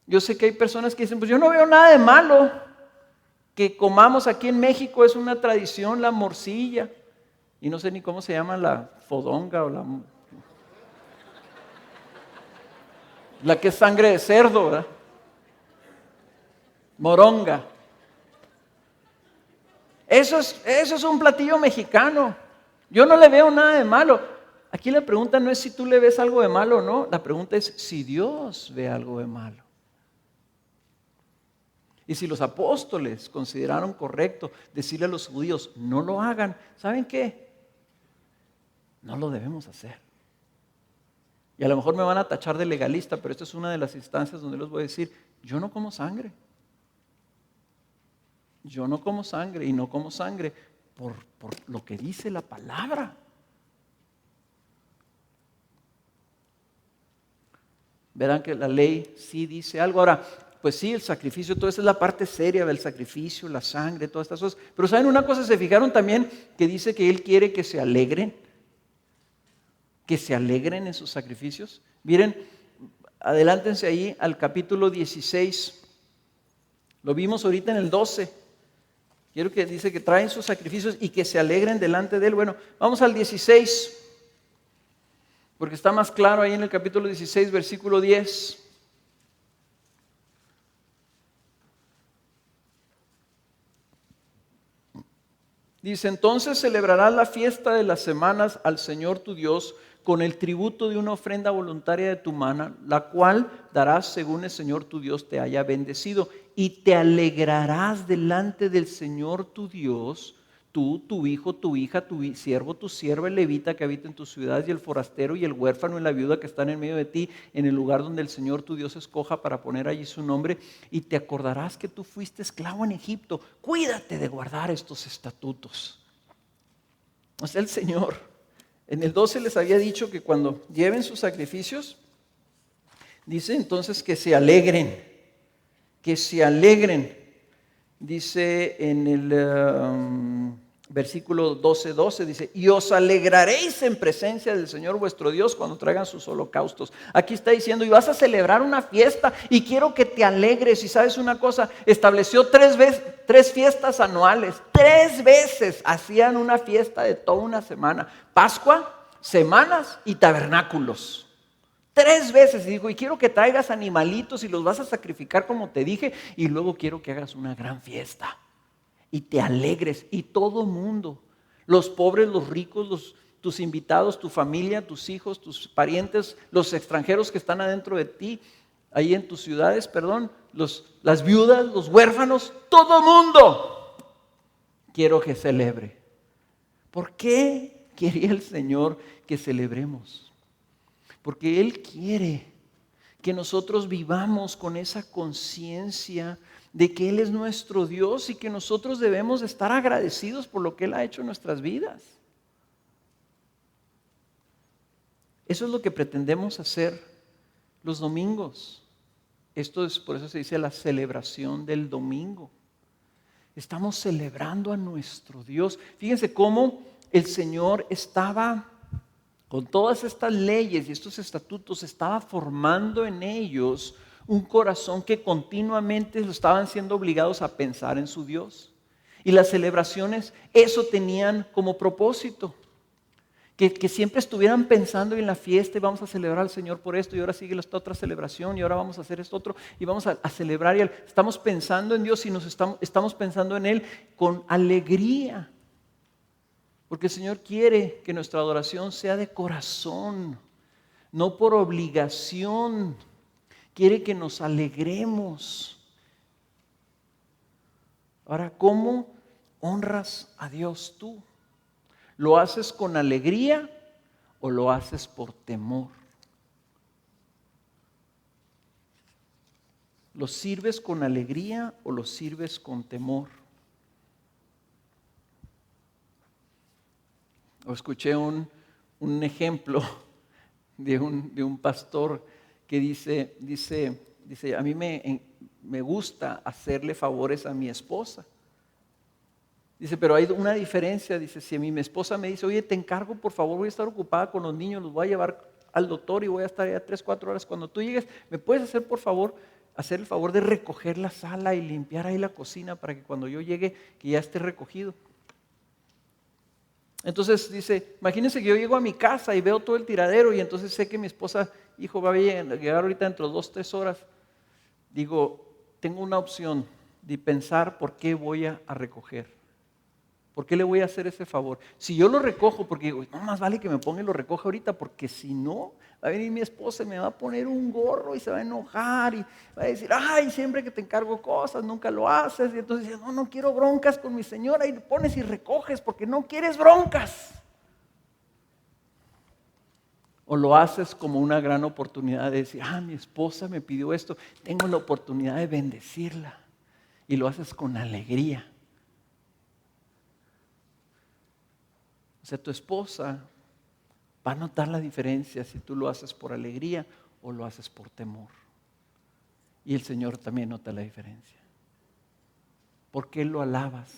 yo sé que hay personas que dicen, pues yo no veo nada de malo que comamos aquí en México, es una tradición la morcilla, y no sé ni cómo se llama, la fodonga o la que es sangre de cerdo, ¿verdad? Moronga. Eso es un platillo mexicano. Yo no le veo nada de malo. Aquí la pregunta no es si tú le ves algo de malo o no. La pregunta es si Dios ve algo de malo. Y si los apóstoles consideraron correcto decirle a los judíos, no lo hagan, ¿saben qué? No lo debemos hacer. Y a lo mejor me van a tachar de legalista, pero esta es una de las instancias donde les voy a decir, yo no como sangre. Yo no como sangre y no como sangre por lo que dice la palabra. Verán que la ley sí dice algo. Ahora, pues sí, el sacrificio, todo eso es la parte seria del sacrificio, la sangre, todas estas cosas. Pero ¿saben una cosa? ¿Se fijaron también que dice que Él quiere que se alegren? Que se alegren en sus sacrificios. Miren, adelántense ahí al capítulo 16. Lo vimos ahorita en el 12. Quiero que dice que traen sus sacrificios y que se alegren delante de Él. Bueno, vamos al 16, porque está más claro ahí en el capítulo 16, versículo 10. Dice, entonces celebrarás la fiesta de las semanas al Señor tu Dios con el tributo de una ofrenda voluntaria de tu mano, la cual darás según el Señor tu Dios te haya bendecido. Y te alegrarás delante del Señor tu Dios, tú, tu hijo, tu hija, tu siervo, tu sierva, el levita que habita en tus ciudades, y el forastero y el huérfano y la viuda que están en medio de ti, en el lugar donde el Señor tu Dios escoja para poner allí su nombre. Y te acordarás que tú fuiste esclavo en Egipto. Cuídate de guardar estos estatutos. O sea, el Señor en el 12 les había dicho que cuando lleven sus sacrificios, dice entonces que se alegren. Que se alegren. Dice en el versículo 12, dice, y os alegraréis en presencia del Señor vuestro Dios cuando traigan sus holocaustos. Aquí está diciendo, y vas a celebrar una fiesta y quiero que te alegres. Y sabes una cosa, estableció 3 fiestas anuales. 3 veces hacían una fiesta de toda una semana. Pascua, semanas y tabernáculos. 3 veces. Y dijo, y quiero que traigas animalitos y los vas a sacrificar como te dije. Y luego quiero que hagas una gran fiesta. Y te alegres. Y todo mundo, los pobres, los ricos, tus invitados, tu familia, tus hijos, tus parientes, los extranjeros que están adentro de ti, ahí en tus ciudades, perdón, las viudas, los huérfanos, todo mundo, quiero que celebre. ¿Por qué quería el Señor que celebremos? Porque Él quiere que nosotros vivamos con esa conciencia de que Él es nuestro Dios y que nosotros debemos estar agradecidos por lo que Él ha hecho en nuestras vidas. Eso es lo que pretendemos hacer los domingos. Esto es, por eso se dice la celebración del domingo. Estamos celebrando a nuestro Dios. Fíjense cómo el Señor estaba con todas estas leyes y estos estatutos, estaba formando en ellos un corazón que continuamente lo estaban siendo obligados a pensar en su Dios. Y las celebraciones, eso tenían como propósito. Que siempre estuvieran pensando en la fiesta y vamos a celebrar al Señor por esto y ahora sigue esta otra celebración y ahora vamos a hacer esto otro y vamos a celebrar. Estamos pensando en Dios y estamos pensando en Él con alegría. Porque el Señor quiere que nuestra adoración sea de corazón, no por obligación. Quiere que nos alegremos. Ahora, ¿cómo honras a Dios tú? ¿Lo haces con alegría o lo haces por temor? ¿Lo sirves con alegría o lo sirves con temor? O escuché un ejemplo de un pastor que dice, a mí me gusta hacerle favores a mi esposa. Dice, pero hay una diferencia. Dice, si mi esposa me dice, oye, te encargo, por favor, voy a estar ocupada con los niños, los voy a llevar al doctor y voy a estar allá 3-4 horas. Cuando tú llegues, ¿me puedes hacer el favor de recoger la sala y limpiar ahí la cocina para que cuando yo llegue, que ya esté recogido? Entonces dice, imagínense que yo llego a mi casa y veo todo el tiradero y entonces sé que mi esposa, hijo, va a llegar ahorita dentro de 2-3 horas. Digo, tengo una opción de pensar por qué voy a recoger. ¿Por qué le voy a hacer ese favor? Si yo lo recojo, porque digo, no, más vale que me ponga y lo recoja ahorita, porque si no, va a venir mi esposa y me va a poner un gorro y se va a enojar y va a decir, ay, siempre que te encargo cosas, nunca lo haces. Y entonces dice, no quiero broncas con mi señora, y le pones y recoges porque no quieres broncas. O lo haces como una gran oportunidad de decir, mi esposa me pidió esto, tengo la oportunidad de bendecirla. Y lo haces con alegría. O sea, tu esposa va a notar la diferencia si tú lo haces por alegría o lo haces por temor. Y el Señor también nota la diferencia. ¿Por qué lo alabas?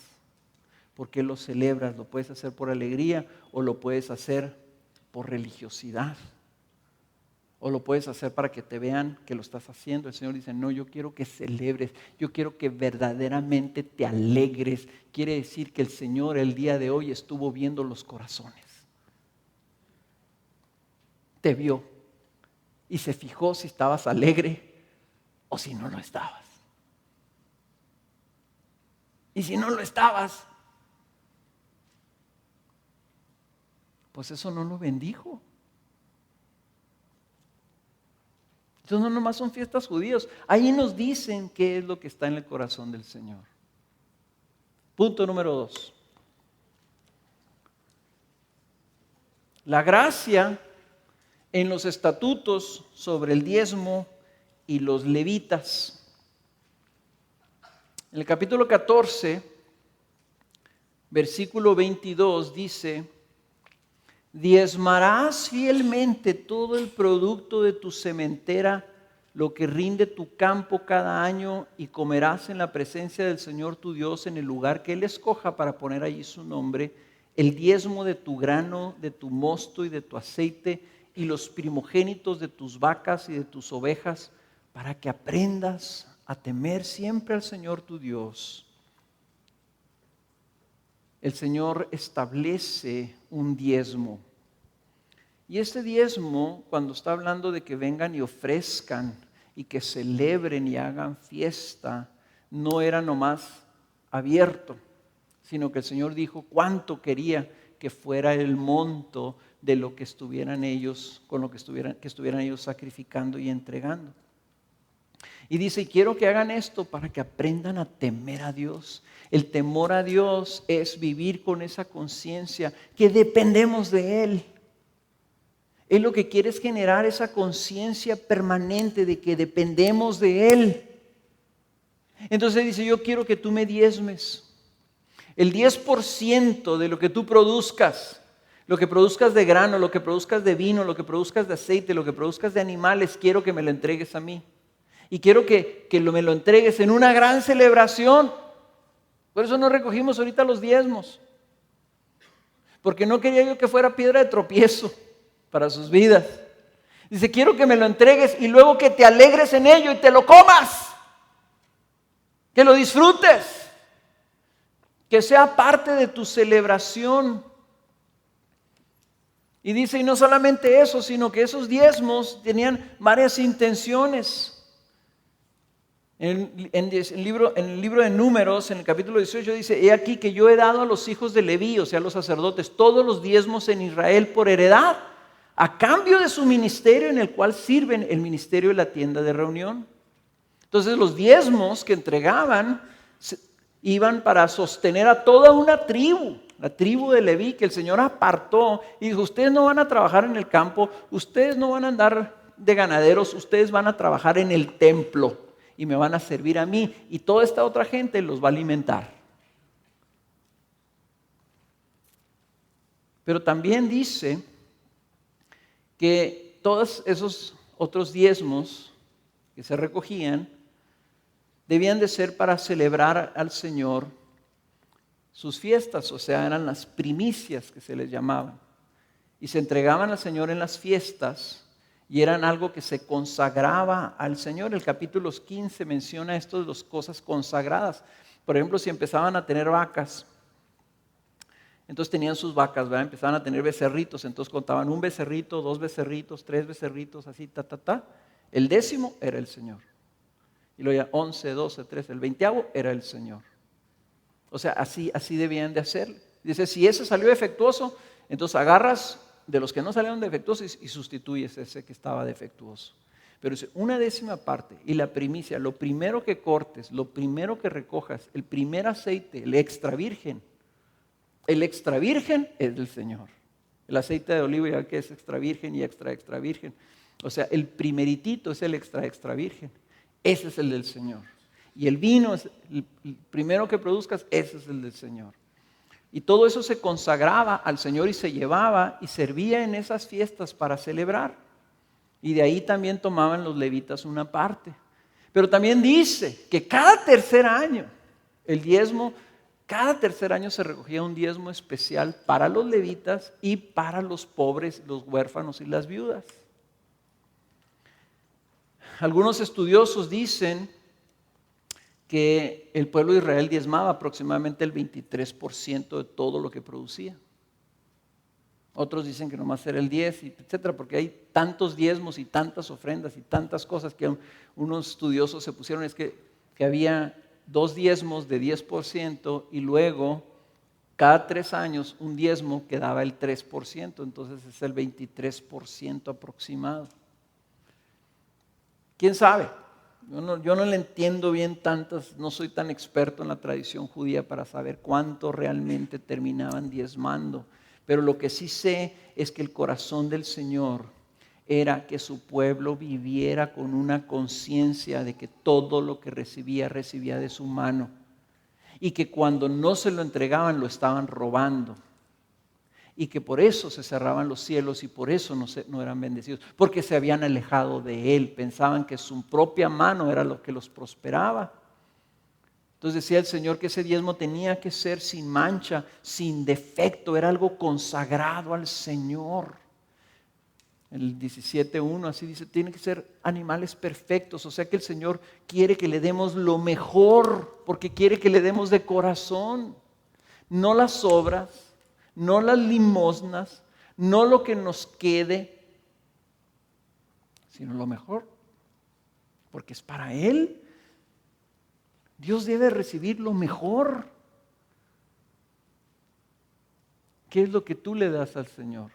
¿Por qué lo celebras? ¿Lo puedes hacer por alegría o lo puedes hacer por religiosidad? O lo puedes hacer para que te vean que lo estás haciendo. El Señor dice, no, yo quiero que celebres, yo quiero que verdaderamente te alegres. Quiere decir que el Señor el día de hoy estuvo viendo los corazones. Te vio y se fijó si estabas alegre o si no lo estabas. Y si no lo estabas, pues eso no lo bendijo. Entonces no nomás son fiestas judíos. Ahí nos dicen qué es lo que está en el corazón del Señor. Punto número 2. La gracia en los estatutos sobre el diezmo y los levitas. En el capítulo 14, versículo 22 dice, diezmarás fielmente todo el producto de tu sementera, lo que rinde tu campo cada año, y comerás en la presencia del Señor tu Dios en el lugar que Él escoja para poner allí su nombre, el diezmo de tu grano, de tu mosto y de tu aceite, y los primogénitos de tus vacas y de tus ovejas, para que aprendas a temer siempre al Señor tu Dios. El Señor establece un diezmo. Y este diezmo, cuando está hablando de que vengan y ofrezcan y que celebren y hagan fiesta, no era nomás abierto, sino que el Señor dijo cuánto quería que fuera el monto de lo que estuvieran ellos, con lo que estuvieran ellos sacrificando y entregando. Y dice, y quiero que hagan esto para que aprendan a temer a Dios. El temor a Dios es vivir con esa conciencia que dependemos de Él. Él lo que quiere es generar esa conciencia permanente de que dependemos de Él. Entonces dice, yo quiero que tú me diezmes. El 10% de lo que tú produzcas, lo que produzcas de grano, lo que produzcas de vino, lo que produzcas de aceite, lo que produzcas de animales, quiero que me lo entregues a mí. Y quiero que me lo entregues en una gran celebración. Por eso no recogimos ahorita los diezmos. Porque no quería yo que fuera piedra de tropiezo para sus vidas. Dice, quiero que me lo entregues y luego que te alegres en ello y te lo comas. Que lo disfrutes. Que sea parte de tu celebración. Y dice, y no solamente eso, sino que esos diezmos tenían varias intenciones. En el libro de Números, en el capítulo 18, dice, he aquí que yo he dado a los hijos de Leví, o sea, a los sacerdotes, todos los diezmos en Israel por heredad, a cambio de su ministerio en el cual sirven el ministerio de la tienda de reunión. Entonces los diezmos que entregaban iban para sostener a toda una tribu, la tribu de Leví, que el Señor apartó y dijo, ustedes no van a trabajar en el campo, ustedes no van a andar de ganaderos, ustedes van a trabajar en el templo. Y me van a servir a mí. Y toda esta otra gente los va a alimentar. Pero también dice que todos esos otros diezmos que se recogían debían de ser para celebrar al Señor sus fiestas. O sea, eran las primicias que se les llamaban. Y se entregaban al Señor en las fiestas. Y eran algo que se consagraba al Señor. El capítulo 15 menciona esto de las cosas consagradas. Por ejemplo, si empezaban a tener vacas, entonces tenían sus vacas, ¿verdad? Empezaban a tener becerritos, entonces contaban un becerrito, 2 becerritos, 3 becerritos, así, El 10º era el Señor. Y luego ya 11, 12, 13, el 20º era el Señor. O sea, así debían de hacer. Dice, si ese salió defectuoso, entonces agarras de los que no salieron defectuosos y sustituyes ese que estaba defectuoso. Pero es 1/10 parte y la primicia, lo primero que cortes, lo primero que recojas, el primer aceite, el extra virgen es del Señor. El aceite de oliva ya que es extra virgen y extra virgen. O sea, el primeritito es el extra virgen. Ese es el del Señor. Y el vino, es el primero que produzcas, ese es el del Señor. Y todo eso se consagraba al Señor y se llevaba y servía en esas fiestas para celebrar. Y de ahí también tomaban los levitas una parte. Pero también dice que cada tercer año, el diezmo, cada tercer año se recogía un diezmo especial para los levitas y para los pobres, los huérfanos y las viudas. Algunos estudiosos dicen que el pueblo de Israel diezmaba aproximadamente el 23% de todo lo que producía. Otros dicen que nomás era el 10%, etcétera, porque hay tantos diezmos y tantas ofrendas y tantas cosas que unos estudiosos se pusieron, es que había 2 diezmos de 10% y luego cada 3 años un diezmo que daba el 3%, entonces es el 23% aproximado. ¿Quién sabe? Yo no le entiendo bien tantas, no soy tan experto en la tradición judía para saber cuánto realmente terminaban diezmando. Pero lo que sí sé es que el corazón del Señor era que su pueblo viviera con una conciencia de que todo lo que recibía de su mano. Y que cuando no se lo entregaban lo estaban robando. Y que por eso se cerraban los cielos y por eso no eran bendecidos, porque se habían alejado de Él, pensaban que su propia mano era lo que los prosperaba. Entonces decía el Señor que ese diezmo tenía que ser sin mancha, sin defecto, era algo consagrado al Señor. El 17:1 así dice, tienen que ser animales perfectos, o sea que el Señor quiere que le demos lo mejor, porque quiere que le demos de corazón, no las obras, no las limosnas, no lo que nos quede, sino lo mejor, porque es para Él. Dios debe recibir lo mejor. ¿Qué es lo que tú le das al Señor?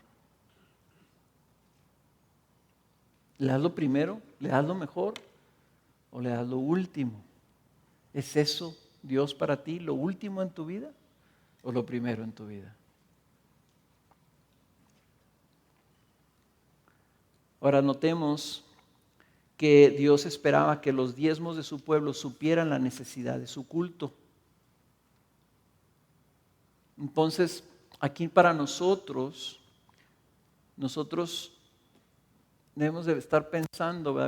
¿Le das lo primero? ¿Le das lo mejor? ¿O le das lo último? ¿Es eso Dios para ti, lo último en tu vida o lo primero en tu vida? Ahora notemos que Dios esperaba que los diezmos de su pueblo supieran la necesidad de su culto. Entonces, aquí para nosotros debemos de estar pensando, ¿verdad?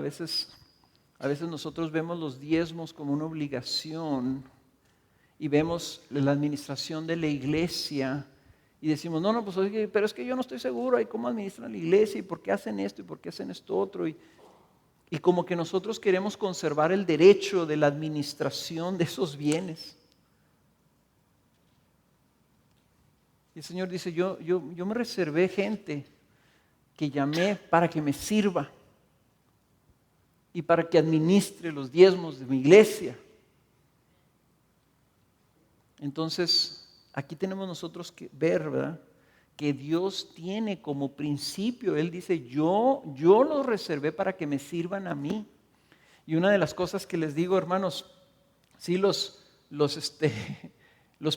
A veces nosotros vemos los diezmos como una obligación y vemos la administración de la iglesia y decimos, no, pues oye, pero es que yo no estoy seguro de cómo administran la iglesia y por qué hacen esto y por qué hacen esto otro. Y como que nosotros queremos conservar el derecho de la administración de esos bienes. Y el Señor dice, yo me reservé gente que llamé para que me sirva y para que administre los diezmos de mi iglesia. Entonces, aquí tenemos nosotros que ver, ¿verdad?, que Dios tiene como principio. Él dice, yo los reservé para que me sirvan a mí. Y una de las cosas que les digo, hermanos, sí, los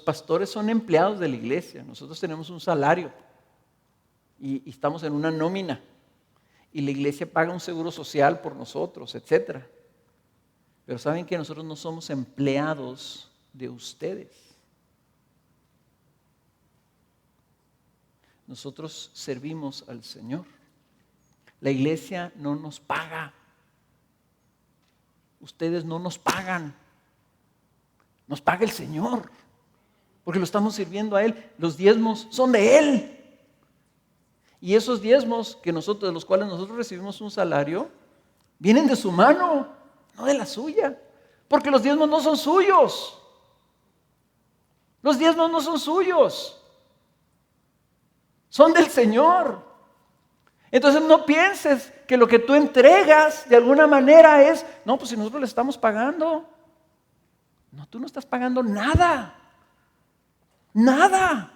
pastores son empleados de la iglesia. Nosotros tenemos un salario y estamos en una nómina. Y la iglesia paga un seguro social por nosotros, etc. Pero saben que nosotros no somos empleados de ustedes. Nosotros servimos al Señor. La iglesia no nos paga. Ustedes no nos pagan. Nos paga el Señor, porque lo estamos sirviendo a Él. Los diezmos son de Él. Y esos diezmos de los cuales nosotros recibimos un salario, vienen de su mano, no de la suya. Porque los diezmos no son suyos. Los diezmos no son suyos. Son del Señor. Entonces no pienses que lo que tú entregas de alguna manera es, no, pues si nosotros le estamos pagando. No, tú no estás pagando nada. Nada.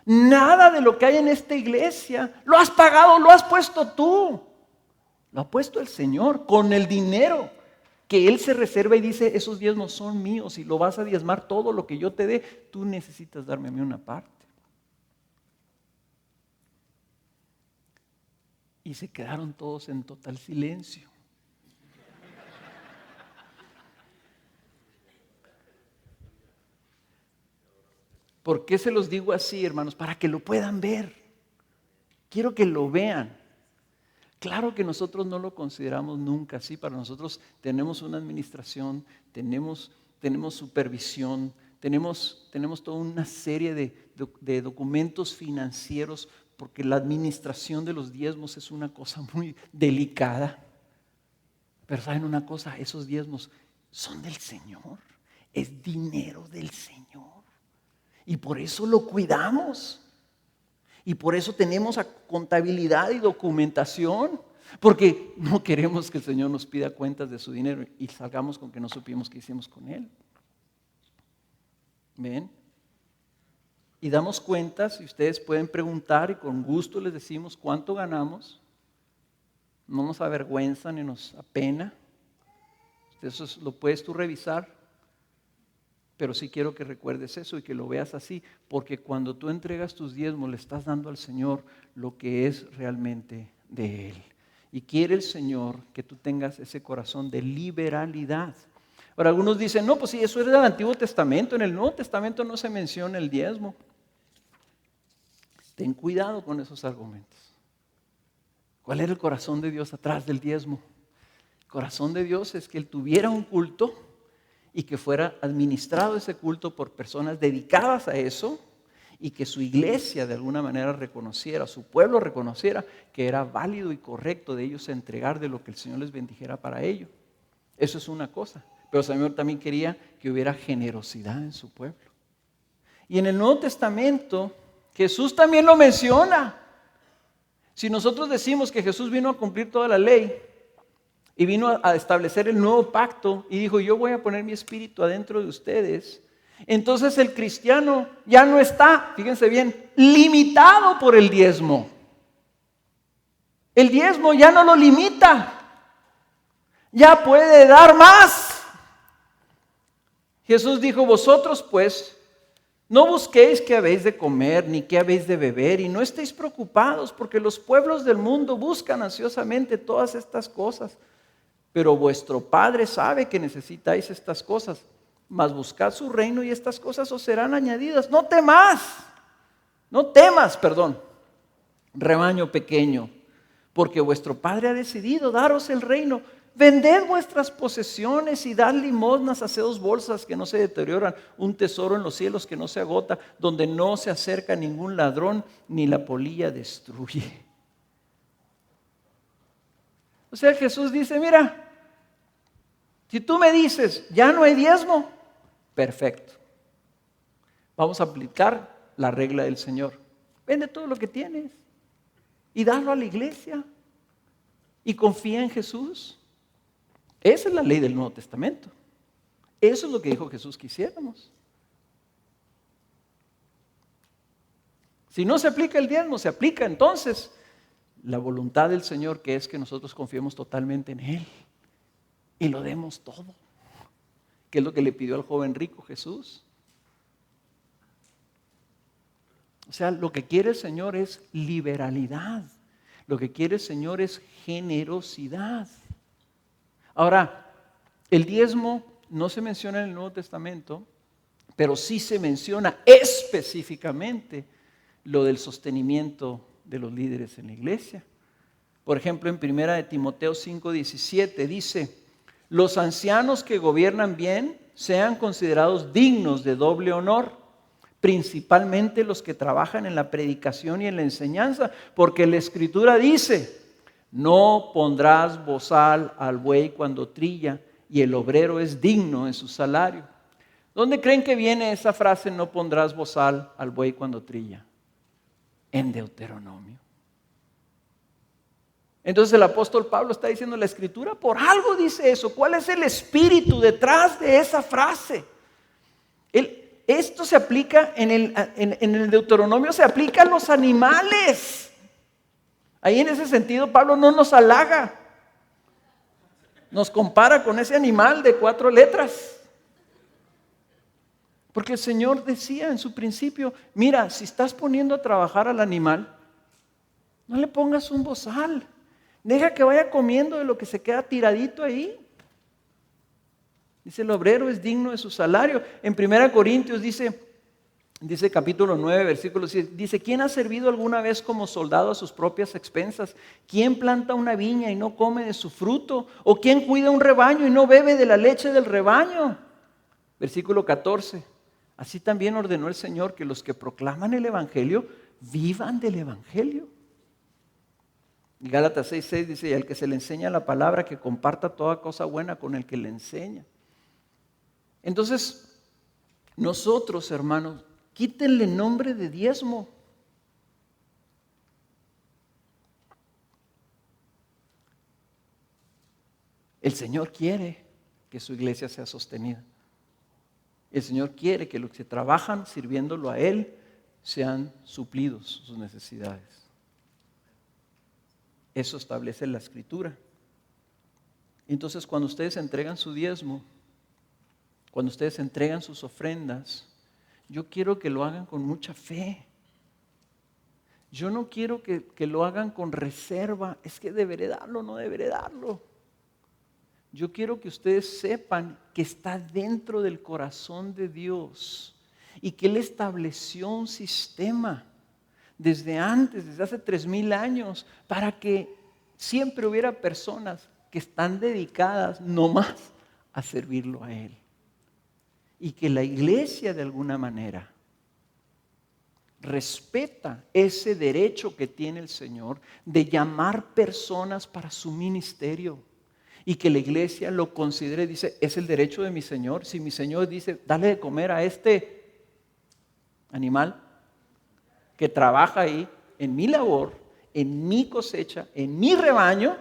Nada de lo que hay en esta iglesia lo has pagado, lo has puesto tú. Lo ha puesto el Señor con el dinero que Él se reserva y dice, esos diezmos son míos y lo vas a diezmar todo lo que yo te dé. Tú necesitas darme a mí una parte. Y se quedaron todos en total silencio. ¿Por qué se los digo así, hermanos? Para que lo puedan ver. Quiero que lo vean. Claro que nosotros no lo consideramos nunca así. Para nosotros tenemos una administración, tenemos supervisión, tenemos toda una serie de documentos financieros, porque la administración de los diezmos es una cosa muy delicada. Pero ¿saben una cosa? Esos diezmos son del Señor. Es dinero del Señor. Y por eso lo cuidamos. Y por eso tenemos contabilidad y documentación. Porque no queremos que el Señor nos pida cuentas de su dinero y salgamos con que no supimos qué hicimos con él. ¿Ven? Y damos cuentas y ustedes pueden preguntar y con gusto les decimos cuánto ganamos. No nos avergüenza ni nos apena. Eso lo puedes tú revisar. Pero sí quiero que recuerdes eso y que lo veas así, porque cuando tú entregas tus diezmos le estás dando al Señor lo que es realmente de Él. Y quiere el Señor que tú tengas ese corazón de liberalidad. Ahora algunos dicen, no, pues sí, eso es del Antiguo Testamento. En el Nuevo Testamento no se menciona el diezmo. Ten cuidado con esos argumentos. ¿Cuál era el corazón de Dios atrás del diezmo? El corazón de Dios es que Él tuviera un culto y que fuera administrado ese culto por personas dedicadas a eso y que su iglesia de alguna manera reconociera, su pueblo reconociera que era válido y correcto de ellos entregar de lo que el Señor les bendijera para ello. Eso es una cosa. Pero el Señor también quería que hubiera generosidad en su pueblo. Y en el Nuevo Testamento Jesús también lo menciona. Si nosotros decimos que Jesús vino a cumplir toda la ley y vino a establecer el nuevo pacto y dijo, yo voy a poner mi espíritu adentro de ustedes, entonces el cristiano ya no está, fíjense bien, limitado por el diezmo. El diezmo ya no lo limita, ya puede dar más. Jesús dijo, vosotros pues no busquéis qué habéis de comer ni qué habéis de beber y no estéis preocupados porque los pueblos del mundo buscan ansiosamente todas estas cosas. Pero vuestro Padre sabe que necesitáis estas cosas, mas buscad su reino y estas cosas os serán añadidas. No temas, rebaño pequeño, porque vuestro Padre ha decidido daros el reino. Vended vuestras posesiones y dad limosnas, haceos bolsas que no se deterioran, un tesoro en los cielos que no se agota, donde no se acerca ningún ladrón ni la polilla destruye. O sea, Jesús dice, mira, si tú me dices, ya no hay diezmo, perfecto. Vamos a aplicar la regla del Señor. Vende todo lo que tienes y dalo a la iglesia y confía en Jesús. Esa es la ley del Nuevo Testamento. Eso es lo que dijo Jesús que hiciéramos. Si no se aplica el diezmo, se aplica entonces la voluntad del Señor, que es que nosotros confiemos totalmente en Él y lo demos todo, que es lo que le pidió al joven rico Jesús. O sea, lo que quiere el Señor es liberalidad. Lo que quiere el Señor es generosidad. Ahora, el diezmo no se menciona en el Nuevo Testamento, pero sí se menciona específicamente lo del sostenimiento de los líderes en la iglesia. Por ejemplo, en 1 Timoteo 5:17 dice, los ancianos que gobiernan bien sean considerados dignos de doble honor, principalmente los que trabajan en la predicación y en la enseñanza, porque la Escritura dice, no pondrás bozal al buey cuando trilla, y el obrero es digno de su salario. ¿Dónde creen que viene esa frase, no pondrás bozal al buey cuando trilla? En Deuteronomio. Entonces el apóstol Pablo está diciendo, la Escritura por algo dice eso. ¿Cuál es el espíritu detrás de esa frase? Esto se aplica en el Deuteronomio, se aplica a los animales. Ahí en ese sentido Pablo no nos halaga, nos compara con ese animal de 4 letras. Porque el Señor decía en su principio, mira, si estás poniendo a trabajar al animal, no le pongas un bozal, deja que vaya comiendo de lo que se queda tiradito ahí. Dice, el obrero es digno de su salario. En 1 Corintios dice capítulo 9, versículo 6, dice, ¿quién ha servido alguna vez como soldado a sus propias expensas? ¿Quién planta una viña y no come de su fruto? ¿O quién cuida un rebaño y no bebe de la leche del rebaño? Versículo 14, así también ordenó el Señor que los que proclaman el Evangelio vivan del Evangelio. Gálatas 6:6 dice, y al que se le enseña la palabra, que comparta toda cosa buena con el que le enseña. Entonces, nosotros, hermanos, quítenle nombre de diezmo. El Señor quiere que su iglesia sea sostenida. El Señor quiere que los que trabajan sirviéndolo a Él sean suplidos sus necesidades. Eso establece la Escritura. Entonces, cuando ustedes entregan su diezmo, cuando ustedes entregan sus ofrendas, yo quiero que lo hagan con mucha fe. Yo no quiero que lo hagan con reserva. Es que deberé darlo, no deberé darlo. Yo quiero que ustedes sepan que está dentro del corazón de Dios y que Él estableció un sistema desde antes, desde hace 3000 años, para que siempre hubiera personas que están dedicadas nomás a servirlo a Él. Y que la iglesia de alguna manera respeta ese derecho que tiene el Señor de llamar personas para su ministerio. Y que la iglesia lo considere, dice, es el derecho de mi Señor. Si mi Señor dice, dale de comer a este animal, que trabaja ahí en mi labor, en mi cosecha, en mi rebaño,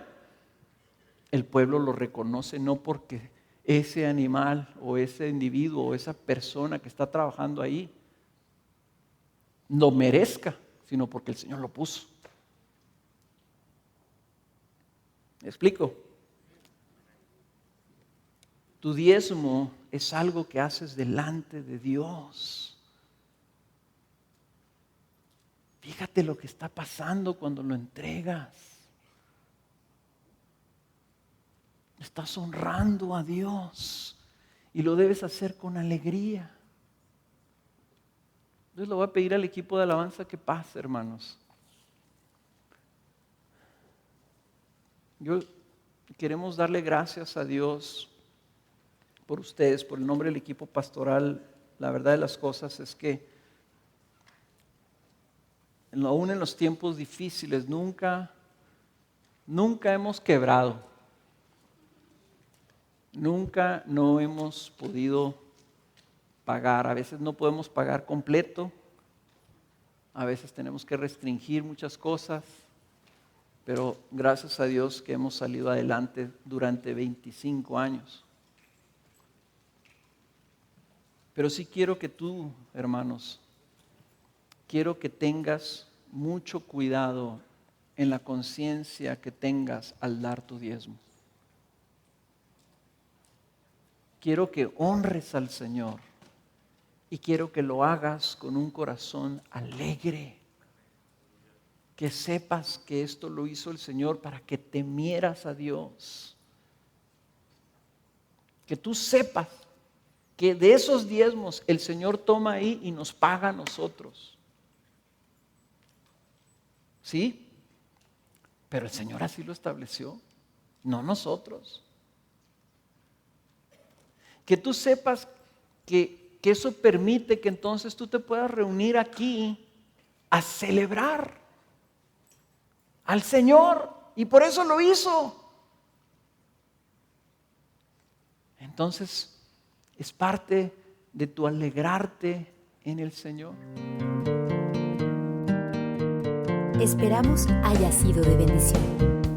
el pueblo lo reconoce no porque ese animal o ese individuo o esa persona que está trabajando ahí lo merezca, sino porque el Señor lo puso. ¿Me explico? Tu diezmo es algo que haces delante de Dios. Fíjate lo que está pasando cuando lo entregas. Estás honrando a Dios y lo debes hacer con alegría. Entonces le voy a pedir al equipo de alabanza que pase, hermanos. Queremos darle gracias a Dios por ustedes, por el nombre del equipo pastoral. La verdad de las cosas es que aún en los tiempos difíciles nunca hemos quebrado. Nunca no hemos podido pagar. A veces no podemos pagar completo. A veces tenemos que restringir muchas cosas. Pero gracias a Dios que hemos salido adelante durante 25 años. Pero sí quiero que tú, hermanos, quiero que tengas mucho cuidado en la conciencia que tengas al dar tu diezmo. Quiero que honres al Señor y quiero que lo hagas con un corazón alegre. Que sepas que esto lo hizo el Señor para que temieras a Dios. Que tú sepas que de esos diezmos el Señor toma ahí y nos paga a nosotros. ¿Sí? Pero el Señor así lo estableció, no nosotros. Que tú sepas que eso permite que entonces tú te puedas reunir aquí a celebrar al Señor, y por eso lo hizo. Entonces, es parte de tu alegrarte en el Señor. Esperamos haya sido de bendición.